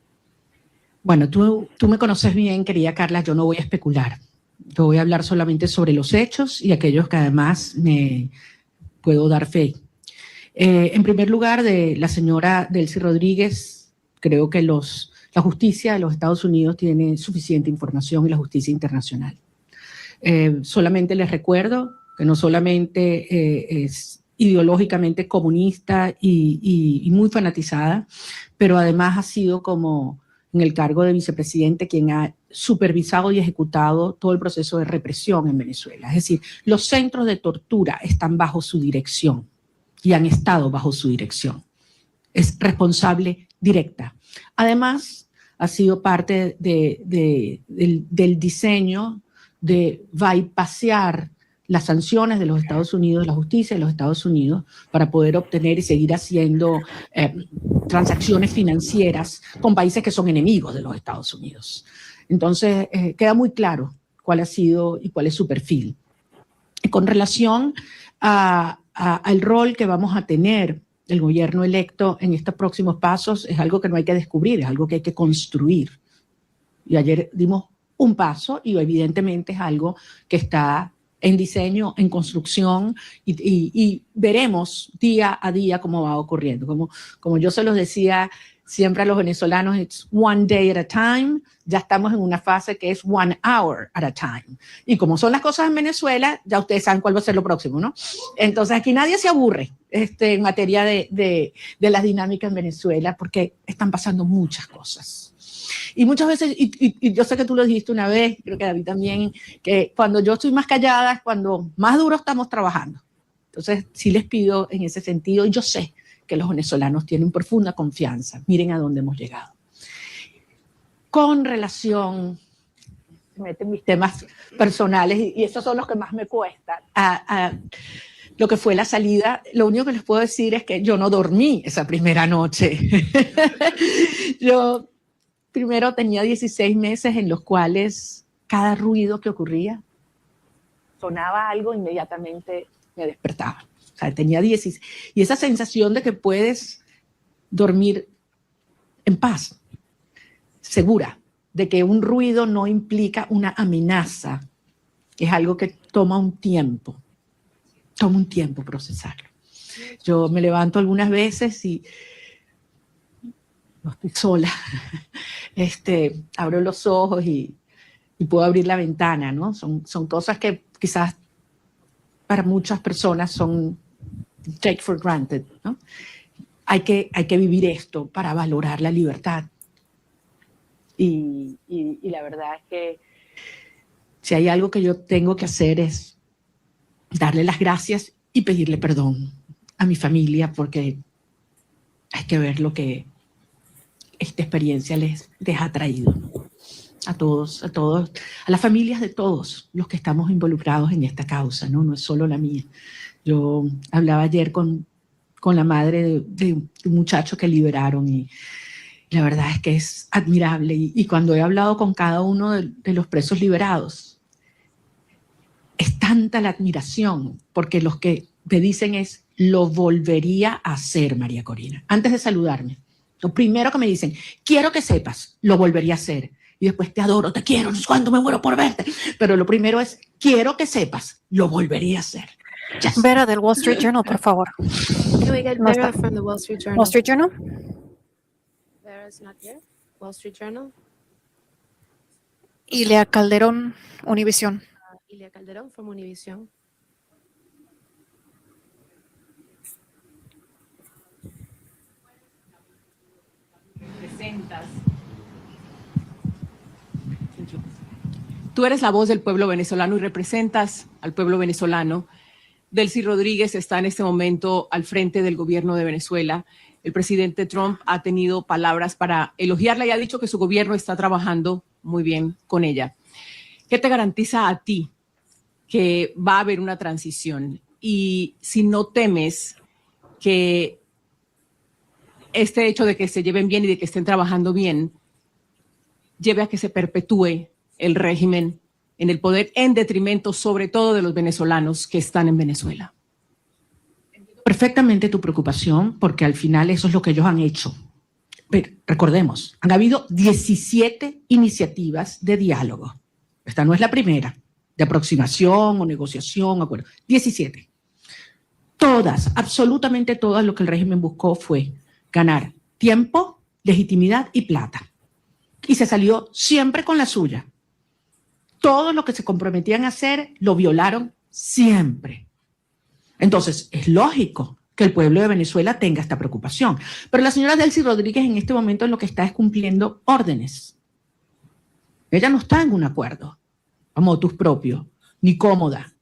Bueno, tú me conoces bien, querida Carla, yo no voy a especular. Yo voy a hablar solamente sobre los hechos y aquellos que además me puedo dar fe. En primer lugar, de la señora Delcy Rodríguez, creo que la justicia de los Estados Unidos tiene suficiente información, y la justicia internacional. Solamente les recuerdo que no solamente es ideológicamente comunista y muy fanatizada, pero además ha sido como en el cargo de vicepresidente quien ha supervisado y ejecutado todo el proceso de represión en Venezuela. Es decir, los centros de tortura están bajo su dirección y han estado bajo su dirección. Es responsable directa. Además, ha sido parte del diseño de bypassear las sanciones de los Estados Unidos, la justicia de los Estados Unidos, para poder obtener y seguir haciendo transacciones financieras con países que son enemigos de los Estados Unidos. Entonces, queda muy claro cuál ha sido y cuál es su perfil. Y con relación al rol que vamos a tener el gobierno electo en estos próximos pasos, es algo que no hay que descubrir, es algo que hay que construir. Y ayer dimos un paso y evidentemente es algo que está en diseño, en construcción y veremos día a día cómo va ocurriendo. Como yo se los decía siempre a los venezolanos, it's one day at a time, ya estamos en una fase que es 1 hour at a time. Y como son las cosas en Venezuela, ya ustedes saben cuál va a ser lo próximo, ¿no? Entonces aquí nadie se aburre en materia de las dinámicas en Venezuela porque están pasando muchas cosas. Y muchas veces, y yo sé que tú lo dijiste una vez, creo que David también, que cuando yo estoy más callada es cuando más duro estamos trabajando. Entonces, sí les pido en ese sentido, y yo sé que los venezolanos tienen profunda confianza. Miren a dónde hemos llegado. Con relación, me meten mis temas personales, y esos son los que más me cuestan, a lo que fue la salida, lo único que les puedo decir es que yo no dormí esa primera noche. Yo primero tenía 16 meses en los cuales cada ruido que ocurría, sonaba algo, inmediatamente me despertaba. O sea, tenía 16. Y esa sensación de que puedes dormir en paz, segura, de que un ruido no implica una amenaza, es algo que toma un tiempo procesarlo. Yo me levanto algunas veces y no estoy sola, abro los ojos y puedo abrir la ventana, ¿no? Son cosas que quizás para muchas personas son take for granted, ¿no? Hay que vivir esto para valorar la libertad. Y la verdad es que si hay algo que yo tengo que hacer es darle las gracias y pedirle perdón a mi familia, porque hay que ver lo que esta experiencia les ha traído, ¿no? A todos, a las familias de todos los que estamos involucrados en esta causa, ¿no? No es solo la mía. Yo hablaba ayer con la madre de un muchacho que liberaron y la verdad es que es admirable. Y cuando he hablado con cada uno de los presos liberados, es tanta la admiración, porque los que me dicen es, lo volvería a hacer, María Corina. Antes de saludarme, lo primero que me dicen, quiero que sepas, lo volvería a hacer. Y después, te adoro, te quiero, no sé cuánto me muero por verte. Pero lo primero es, quiero que sepas, lo volvería a hacer. Yes. Vera del Wall Street Journal, por favor. Can we get No Vera está. from the Wall Street Journal? Wall Street Journal. Vera's not here. Wall Street Journal. Ilia Calderón, Univisión. Ilia Calderón from Univision. Tú eres la voz del pueblo venezolano y representas al pueblo venezolano. Delcy Rodríguez está en este momento al frente del gobierno de Venezuela. El presidente Trump ha tenido palabras para elogiarla y ha dicho que su gobierno está trabajando muy bien con ella. ¿Qué te garantiza a ti que va a haber una transición? Y si no temes que este hecho de que se lleven bien y de que estén trabajando bien lleve a que se perpetúe el régimen en el poder en detrimento sobre todo de los venezolanos que están en Venezuela. Perfectamente tu preocupación, porque al final eso es lo que ellos han hecho. Pero recordemos, han habido 17 iniciativas de diálogo. Esta no es la primera, de aproximación o negociación, acuerdo. 17. Todas, absolutamente todas, lo que el régimen buscó fue ganar tiempo, legitimidad y plata. Y se salió siempre con la suya. Todo lo que se comprometían a hacer lo violaron siempre. Entonces, es lógico que el pueblo de Venezuela tenga esta preocupación. Pero la señora Delcy Rodríguez en este momento lo que está es cumpliendo órdenes. Ella no está en un acuerdo a motus propio, ni cómoda.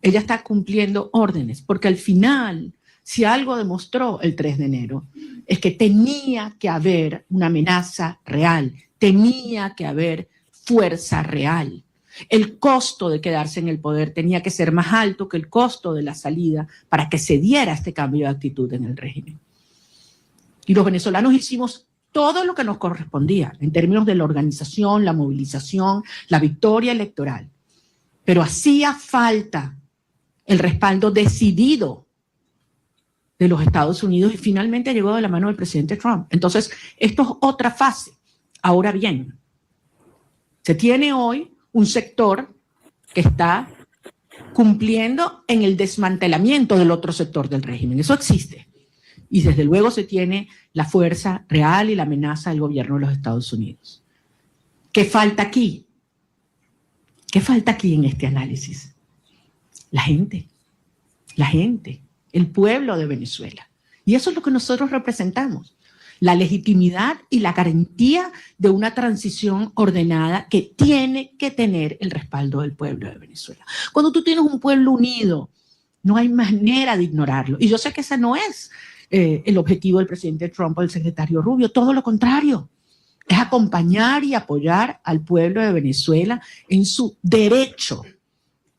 Ella está cumpliendo órdenes, porque al final, si algo demostró el 3 de enero, es que tenía que haber una amenaza real, tenía que haber fuerza real. El costo de quedarse en el poder tenía que ser más alto que el costo de la salida para que se diera este cambio de actitud en el régimen. Y los venezolanos hicimos todo lo que nos correspondía en términos de la organización, la movilización, la victoria electoral. Pero hacía falta el respaldo decidido de los Estados Unidos y finalmente llegó de la mano del presidente Trump. Entonces, esto es otra fase. Ahora bien, se tiene hoy un sector que está cumpliendo en el desmantelamiento del otro sector del régimen. Eso existe. Y desde luego se tiene la fuerza real y la amenaza del gobierno de los Estados Unidos. ¿Qué falta aquí? ¿Qué falta aquí en este análisis? La gente, el pueblo de Venezuela. Y eso es lo que nosotros representamos. La legitimidad y la garantía de una transición ordenada que tiene que tener el respaldo del pueblo de Venezuela. Cuando tú tienes un pueblo unido, no hay manera de ignorarlo. Y yo sé que ese no es el objetivo del presidente Trump o del secretario Rubio, todo lo contrario. Es acompañar y apoyar al pueblo de Venezuela en su derecho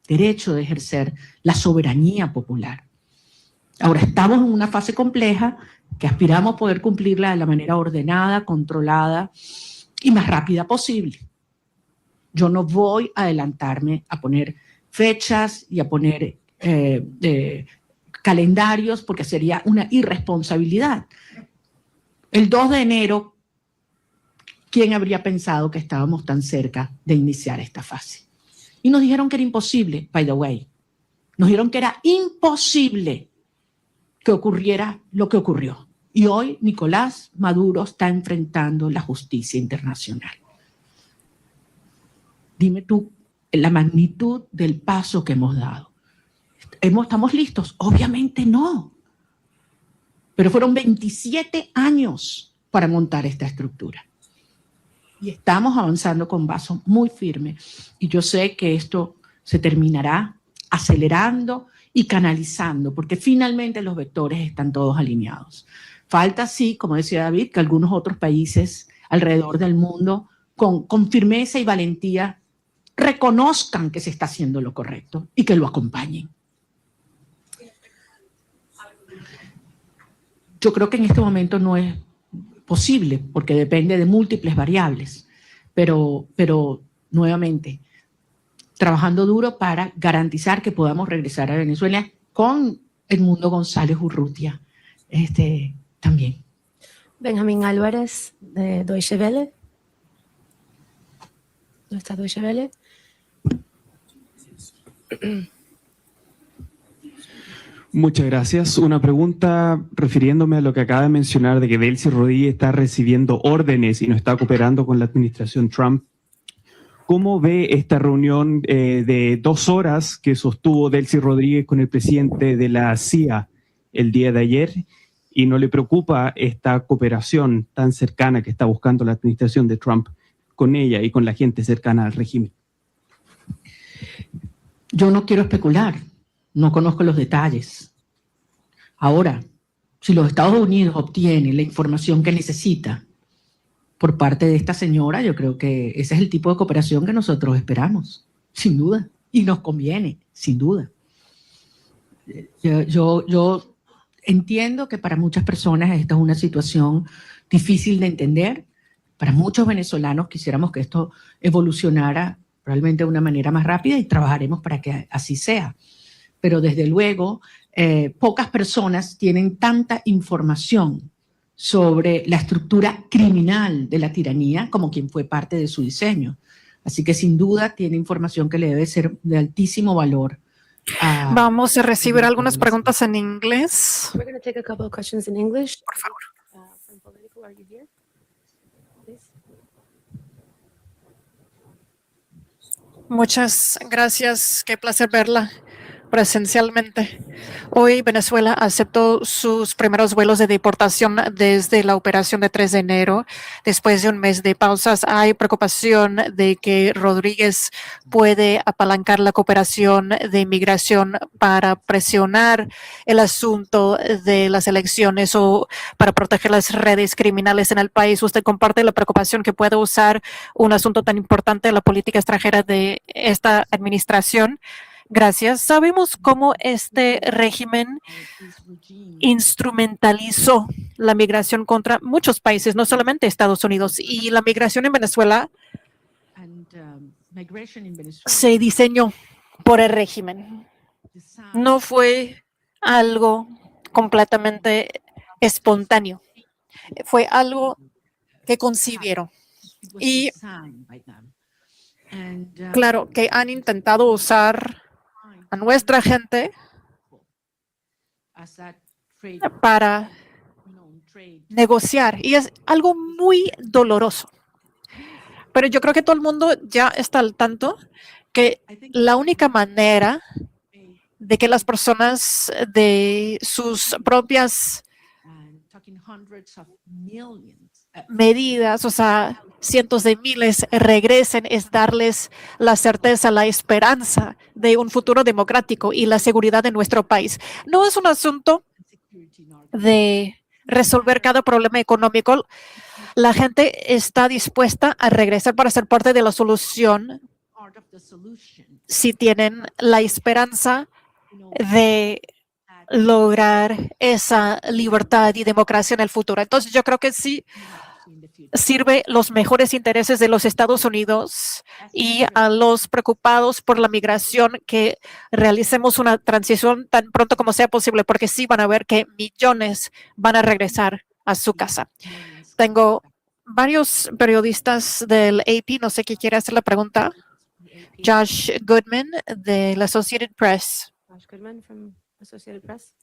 de ejercer la soberanía popular. Ahora estamos en una fase compleja que aspiramos a poder cumplirla de la manera ordenada, controlada y más rápida posible. Yo no voy a adelantarme a poner fechas y a poner calendarios porque sería una irresponsabilidad. El 2 de enero, ¿quién habría pensado que estábamos tan cerca de iniciar esta fase? Y nos dijeron que era imposible, by the way. Nos dijeron que era imposible que ocurriera lo que ocurrió. Y hoy Nicolás Maduro está enfrentando la justicia internacional. Dime tú la magnitud del paso que hemos dado. ¿Estamos listos? Obviamente no. Pero fueron 27 años para montar esta estructura. Y estamos avanzando con pasos muy firmes. Y yo sé que esto se terminará acelerando y canalizando, porque finalmente los vectores están todos alineados. Falta, sí, como decía David, que algunos otros países alrededor del mundo con firmeza y valentía reconozcan que se está haciendo lo correcto y que lo acompañen. Yo creo que en este momento no es posible, porque depende de múltiples variables, pero nuevamente, trabajando duro para garantizar que podamos regresar a Venezuela con Edmundo González Urrutia también. Benjamín Álvarez, de Deutsche Welle. ¿Dónde está Deutsche Welle? Muchas gracias. Una pregunta refiriéndome a lo que acaba de mencionar de que Delcy Rodríguez está recibiendo órdenes y no está cooperando con la administración Trump. ¿Cómo ve esta reunión de 2 horas que sostuvo Delcy Rodríguez con el presidente de la CIA el día de ayer? ¿Y no le preocupa esta cooperación tan cercana que está buscando la administración de Trump con ella y con la gente cercana al régimen? Yo no quiero especular, no conozco los detalles. Ahora, si los Estados Unidos obtienen la información que necesita por parte de esta señora, yo creo que ese es el tipo de cooperación que nosotros esperamos, sin duda, y nos conviene, sin duda. Yo entiendo que para muchas personas esta es una situación difícil de entender. Para muchos venezolanos quisiéramos que esto evolucionara probablemente de una manera más rápida y trabajaremos para que así sea. Pero desde luego, pocas personas tienen tanta información sobre la estructura criminal de la tiranía como quien fue parte de su diseño. Así que sin duda tiene información que le debe ser de altísimo valor. Vamos a recibir algunas preguntas en inglés. We're going to take a couple of questions in English. Por favor. From Politico, are you here? Please. Muchas gracias. Qué placer verla, presencialmente. Hoy Venezuela aceptó sus primeros vuelos de deportación desde la operación de 3 de enero. Después de un mes de pausas, hay preocupación de que Rodríguez puede apalancar la cooperación de inmigración para presionar el asunto de las elecciones o para proteger las redes criminales en el país. ¿Usted comparte la preocupación que puede usar un asunto tan importante en la política extranjera de esta administración? Gracias. Sabemos cómo este régimen instrumentalizó la migración contra muchos países, no solamente Estados Unidos. Y la migración en Venezuela se diseñó por el régimen. No fue algo completamente espontáneo. Fue algo que concibieron. Y claro que han intentado usar a nuestra gente para negociar y es algo muy doloroso. Pero yo creo que todo el mundo ya está al tanto que la única manera de que las personas de sus propias medidas, o sea, cientos de miles, regresen es darles la certeza, la esperanza de un futuro democrático y la seguridad de nuestro país. No es un asunto de resolver cada problema económico. La gente está dispuesta a regresar para ser parte de la solución si tienen la esperanza de lograr esa libertad y democracia en el futuro. Entonces, yo creo que sí sirve los mejores intereses de los Estados Unidos y a los preocupados por la migración que realicemos una transición tan pronto como sea posible, porque sí van a ver que millones van a regresar a su casa. Tengo varios periodistas del AP, no sé quién quiere hacer la pregunta. Josh Goodman de la Associated Press. Josh Goodman from Associated Press.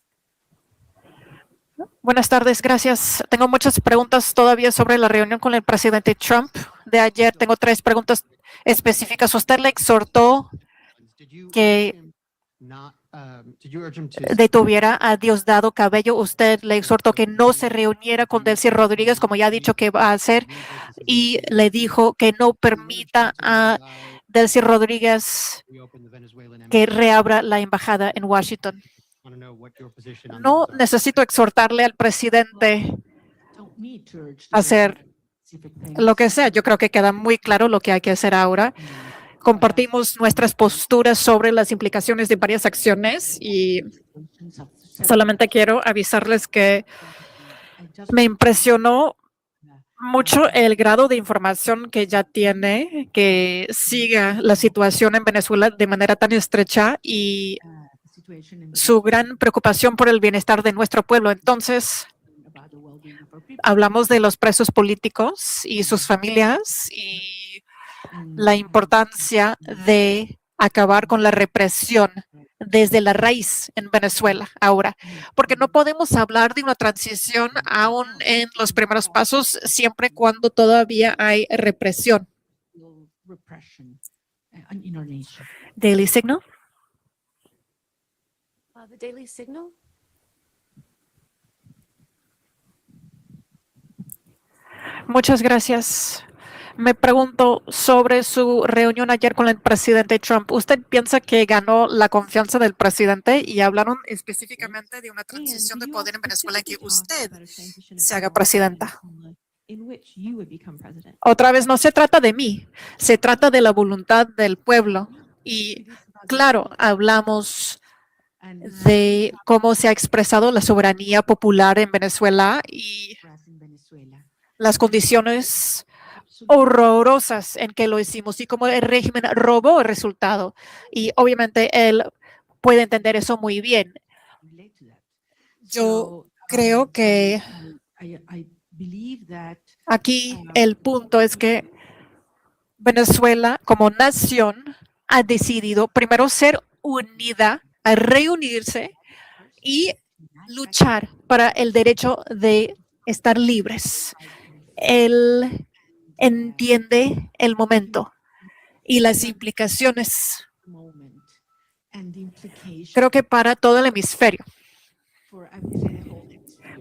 Buenas tardes, gracias. Tengo muchas preguntas todavía sobre la reunión con el presidente Trump de ayer. Tengo 3 preguntas específicas. Usted le exhortó que detuviera a Diosdado Cabello. Usted le exhortó que no se reuniera con Delcy Rodríguez, como ya ha dicho que va a hacer, y le dijo que no permita a Delcy Rodríguez que reabra la embajada en Washington. No necesito exhortarle al presidente a hacer lo que sea. Yo creo que queda muy claro lo que hay que hacer ahora. Compartimos nuestras posturas sobre las implicaciones de varias acciones y solamente quiero avisarles que me impresionó mucho el grado de información que ya tiene, que siga la situación en Venezuela de manera tan estrecha y su gran preocupación por el bienestar de nuestro pueblo. Entonces, hablamos de los presos políticos y sus familias y la importancia de acabar con la represión desde la raíz en Venezuela ahora, porque no podemos hablar de una transición aún en los primeros pasos siempre cuando todavía hay represión. Daily Signal. The Daily Signal. Muchas gracias. Me pregunto sobre su reunión ayer con el presidente Trump. ¿Usted piensa que ganó la confianza del presidente? Y hablaron específicamente de una transición de poder en Venezuela en que usted se haga presidenta. Otra vez, no se trata de mí, se trata de la voluntad del pueblo. Y claro, hablamos de cómo se ha expresado la soberanía popular en Venezuela y las condiciones horrorosas en que lo hicimos y cómo el régimen robó el resultado. Y obviamente él puede entender eso muy bien. Yo creo que aquí el punto es que Venezuela como nación ha decidido primero ser unida, a reunirse y luchar para el derecho de estar libres. Él entiende el momento y las implicaciones Creo que para todo el hemisferio.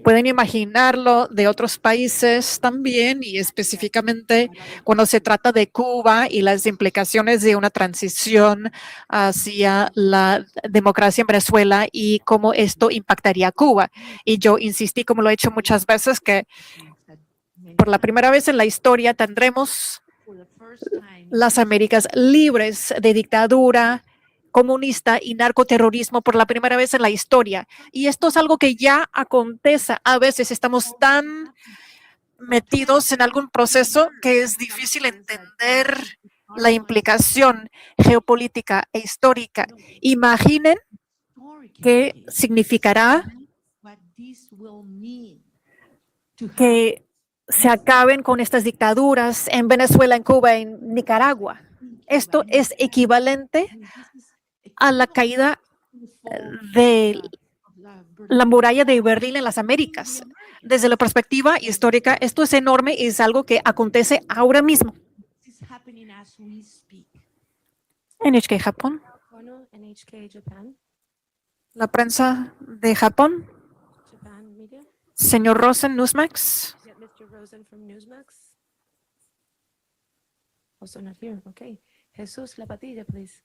Pueden imaginarlo de otros países también, y específicamente cuando se trata de Cuba y las implicaciones de una transición hacia la democracia en Venezuela y cómo esto impactaría a Cuba. Y yo insistí, como lo he hecho muchas veces, que por la primera vez en la historia tendremos las Américas libres de dictadura comunista y narcoterrorismo por la primera vez en la historia. Y esto es algo que ya acontece. A veces estamos tan metidos en algún proceso que es difícil entender la implicación geopolítica e histórica. Imaginen qué significará que se acaben con estas dictaduras en Venezuela, en Cuba, en Nicaragua. Esto es equivalente a la caída de la muralla de Berlín en las Américas. Desde la perspectiva histórica, esto es enorme y es algo que acontece ahora mismo. NHK Japón. Bueno, NHK Japan. La prensa de Japón. Japan Media. Señor Rosen, Newsmax. Is that Mr. Rosen from Newsmax? Also not here. Okay. Jesús Lapatilla, please.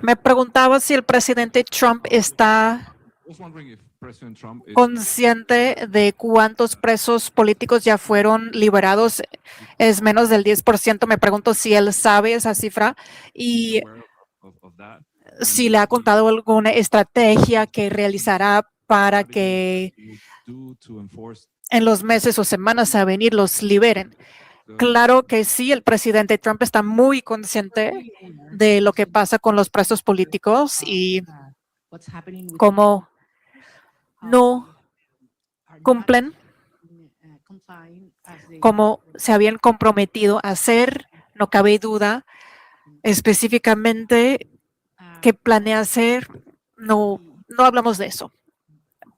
Me preguntaba si el presidente Trump está consciente de cuántos presos políticos ya fueron liberados. Es menos del 10%. Me pregunto si él sabe esa cifra y si le ha contado alguna estrategia que realizará para que en los meses o semanas a venir los liberen. Claro que sí, el presidente Trump está muy consciente de lo que pasa con los presos políticos y cómo no cumplen como se habían comprometido a hacer. No cabe duda específicamente qué planea hacer. No hablamos de eso,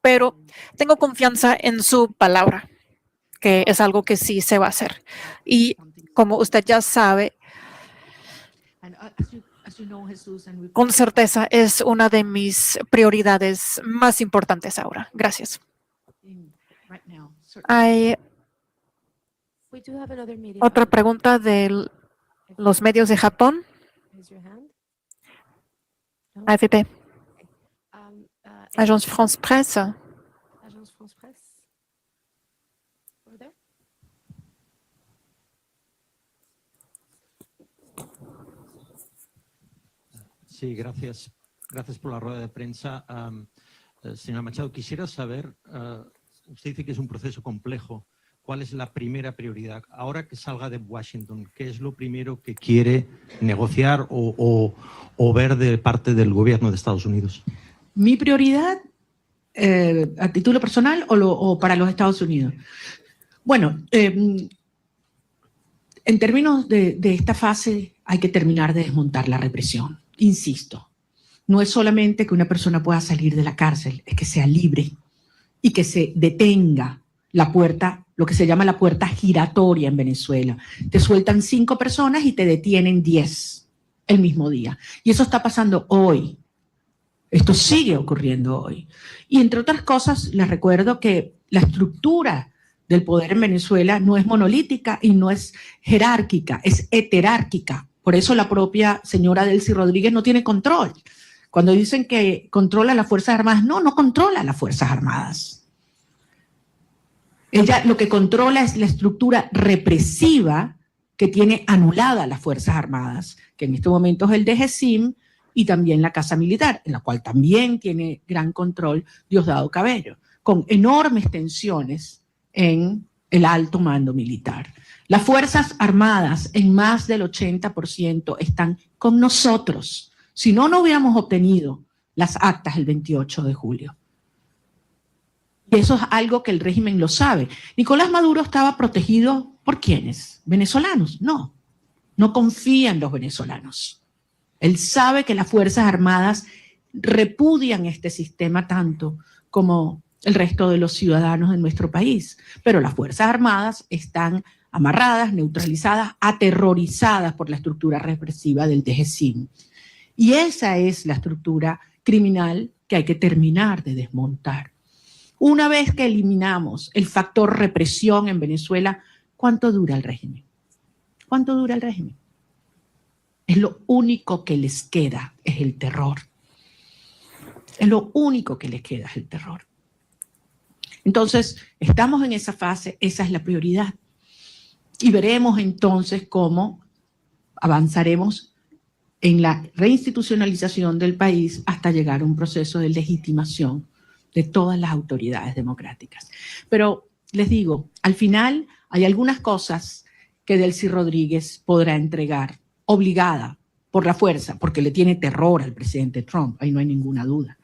pero tengo confianza en su palabra, que es algo que sí se va a hacer. Y como usted ya sabe, con certeza es una de mis prioridades más importantes ahora. Gracias. Hay We do have another media. otra pregunta de los medios de Japón. Raise your hand. No? AFP, Uh, Agence France Presse. Agence France Presse. Over there. Sí, gracias. Gracias por la rueda de prensa. Señora Machado, quisiera saber, usted dice que es un proceso complejo. ¿Cuál es la primera prioridad? Ahora que salga de Washington, ¿qué es lo primero que quiere negociar o ver de parte del gobierno de Estados Unidos? Mi prioridad, a título personal o para los Estados Unidos. Bueno, en términos de esta fase hay que terminar de desmontar la represión. Insisto, no es solamente que una persona pueda salir de la cárcel, es que sea libre y que se detenga la puerta, lo que se llama la puerta giratoria en Venezuela. Te sueltan 5 personas y te detienen 10 el mismo día. Y eso está pasando hoy. Esto sigue ocurriendo hoy. Y entre otras cosas, les recuerdo que la estructura del poder en Venezuela no es monolítica y no es jerárquica, es heterárquica. Por eso la propia señora Delcy Rodríguez no tiene control. Cuando dicen que controla las Fuerzas Armadas, no controla las Fuerzas Armadas. Ella lo que controla es la estructura represiva que tiene anulada las Fuerzas Armadas, que en este momento es el DGCIM y también la Casa Militar, en la cual también tiene gran control Diosdado Cabello, con enormes tensiones en el alto mando militar. Las Fuerzas Armadas en más del 80% están con nosotros. Si no, no hubiéramos obtenido las actas el 28 de julio. Y eso es algo que el régimen lo sabe. Nicolás Maduro estaba protegido ¿por quiénes? ¿Venezolanos? No, no confía en los venezolanos. Él sabe que las Fuerzas Armadas repudian este sistema tanto como el resto de los ciudadanos de nuestro país. Pero las Fuerzas Armadas están amarradas, neutralizadas, aterrorizadas por la estructura represiva del DGCIM. Y esa es la estructura criminal que hay que terminar de desmontar. Una vez que eliminamos el factor represión en Venezuela, ¿cuánto dura el régimen? ¿Cuánto dura el régimen? Es lo único que les queda, es el terror. Es lo único que les queda, es el terror. Entonces, estamos en esa fase, esa es la prioridad. Y veremos entonces cómo avanzaremos en la reinstitucionalización del país hasta llegar a un proceso de legitimación de todas las autoridades democráticas. Pero les digo, al final hay algunas cosas que Delcy Rodríguez podrá entregar, obligada por la fuerza, porque le tiene terror al presidente Trump, ahí no hay ninguna duda.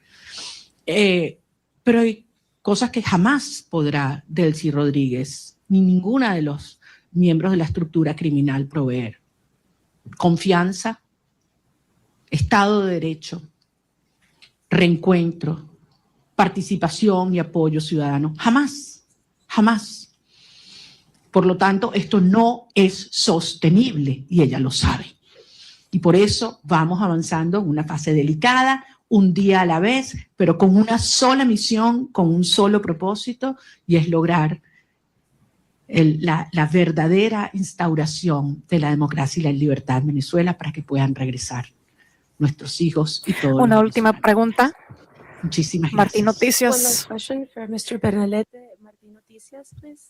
Pero hay cosas que jamás podrá Delcy Rodríguez ni ninguna de los miembros de la estructura criminal proveer. Confianza, Estado de Derecho, reencuentro, participación y apoyo ciudadano. Jamás, jamás. Por lo tanto, esto no es sostenible y ella lo sabe. Y por eso vamos avanzando en una fase delicada, un día a la vez, pero con una sola misión, con un solo propósito, y es lograr la verdadera instauración de la democracia y la libertad en Venezuela para que puedan regresar nuestros hijos y todos. Una última pregunta. Muchísimas gracias. Martín One Noticias. last question for Mr. Bernalete. Martín Noticias, please.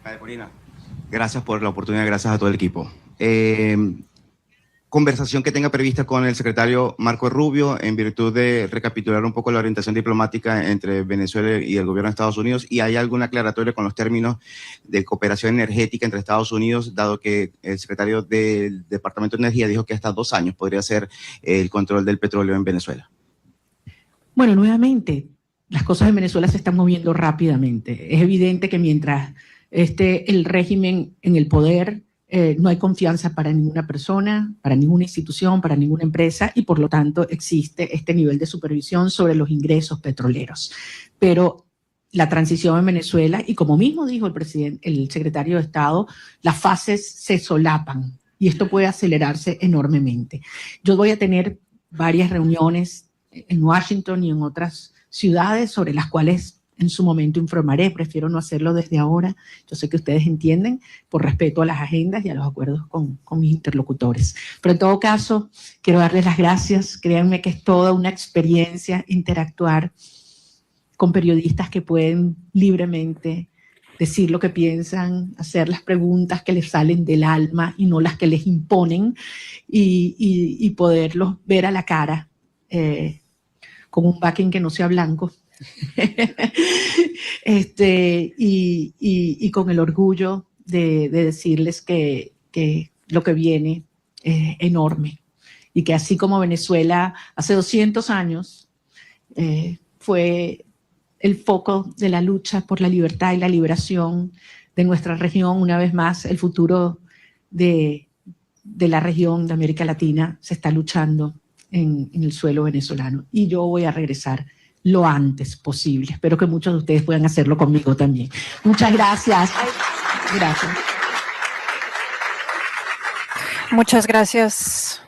María Corina, gracias por la oportunidad, gracias a todo el equipo. Conversación que tenga prevista con el secretario Marco Rubio en virtud de recapitular un poco la orientación diplomática entre Venezuela y el gobierno de Estados Unidos, y hay alguna aclaratoria con los términos de cooperación energética entre Estados Unidos, dado que el secretario del Departamento de Energía dijo que hasta 2 años podría ser el control del petróleo en Venezuela. Bueno, nuevamente, las cosas en Venezuela se están moviendo rápidamente. Es evidente que mientras esté el régimen en el poder, no hay confianza para ninguna persona, para ninguna institución, para ninguna empresa, y por lo tanto existe este nivel de supervisión sobre los ingresos petroleros. Pero la transición en Venezuela, y como mismo dijo el secretario de Estado, las fases se solapan y esto puede acelerarse enormemente. Yo voy a tener varias reuniones en Washington y en otras ciudades sobre las cuales en su momento informaré, prefiero no hacerlo desde ahora. Yo sé que ustedes entienden, por respeto a las agendas y a los acuerdos con mis interlocutores. Pero en todo caso, quiero darles las gracias. Créanme que es toda una experiencia interactuar con periodistas que pueden libremente decir lo que piensan, hacer las preguntas que les salen del alma y no las que les imponen, y poderlos ver a la cara con un backing que no sea blanco. Y con el orgullo de decirles que lo que viene es enorme y que así como Venezuela hace 200 años fue el foco de la lucha por la libertad y la liberación de nuestra región, una vez más el futuro de la región de América Latina se está luchando en el suelo venezolano, y yo voy a regresar lo antes posible. Espero que muchos de ustedes puedan hacerlo conmigo también. Muchas gracias. Gracias. Muchas gracias.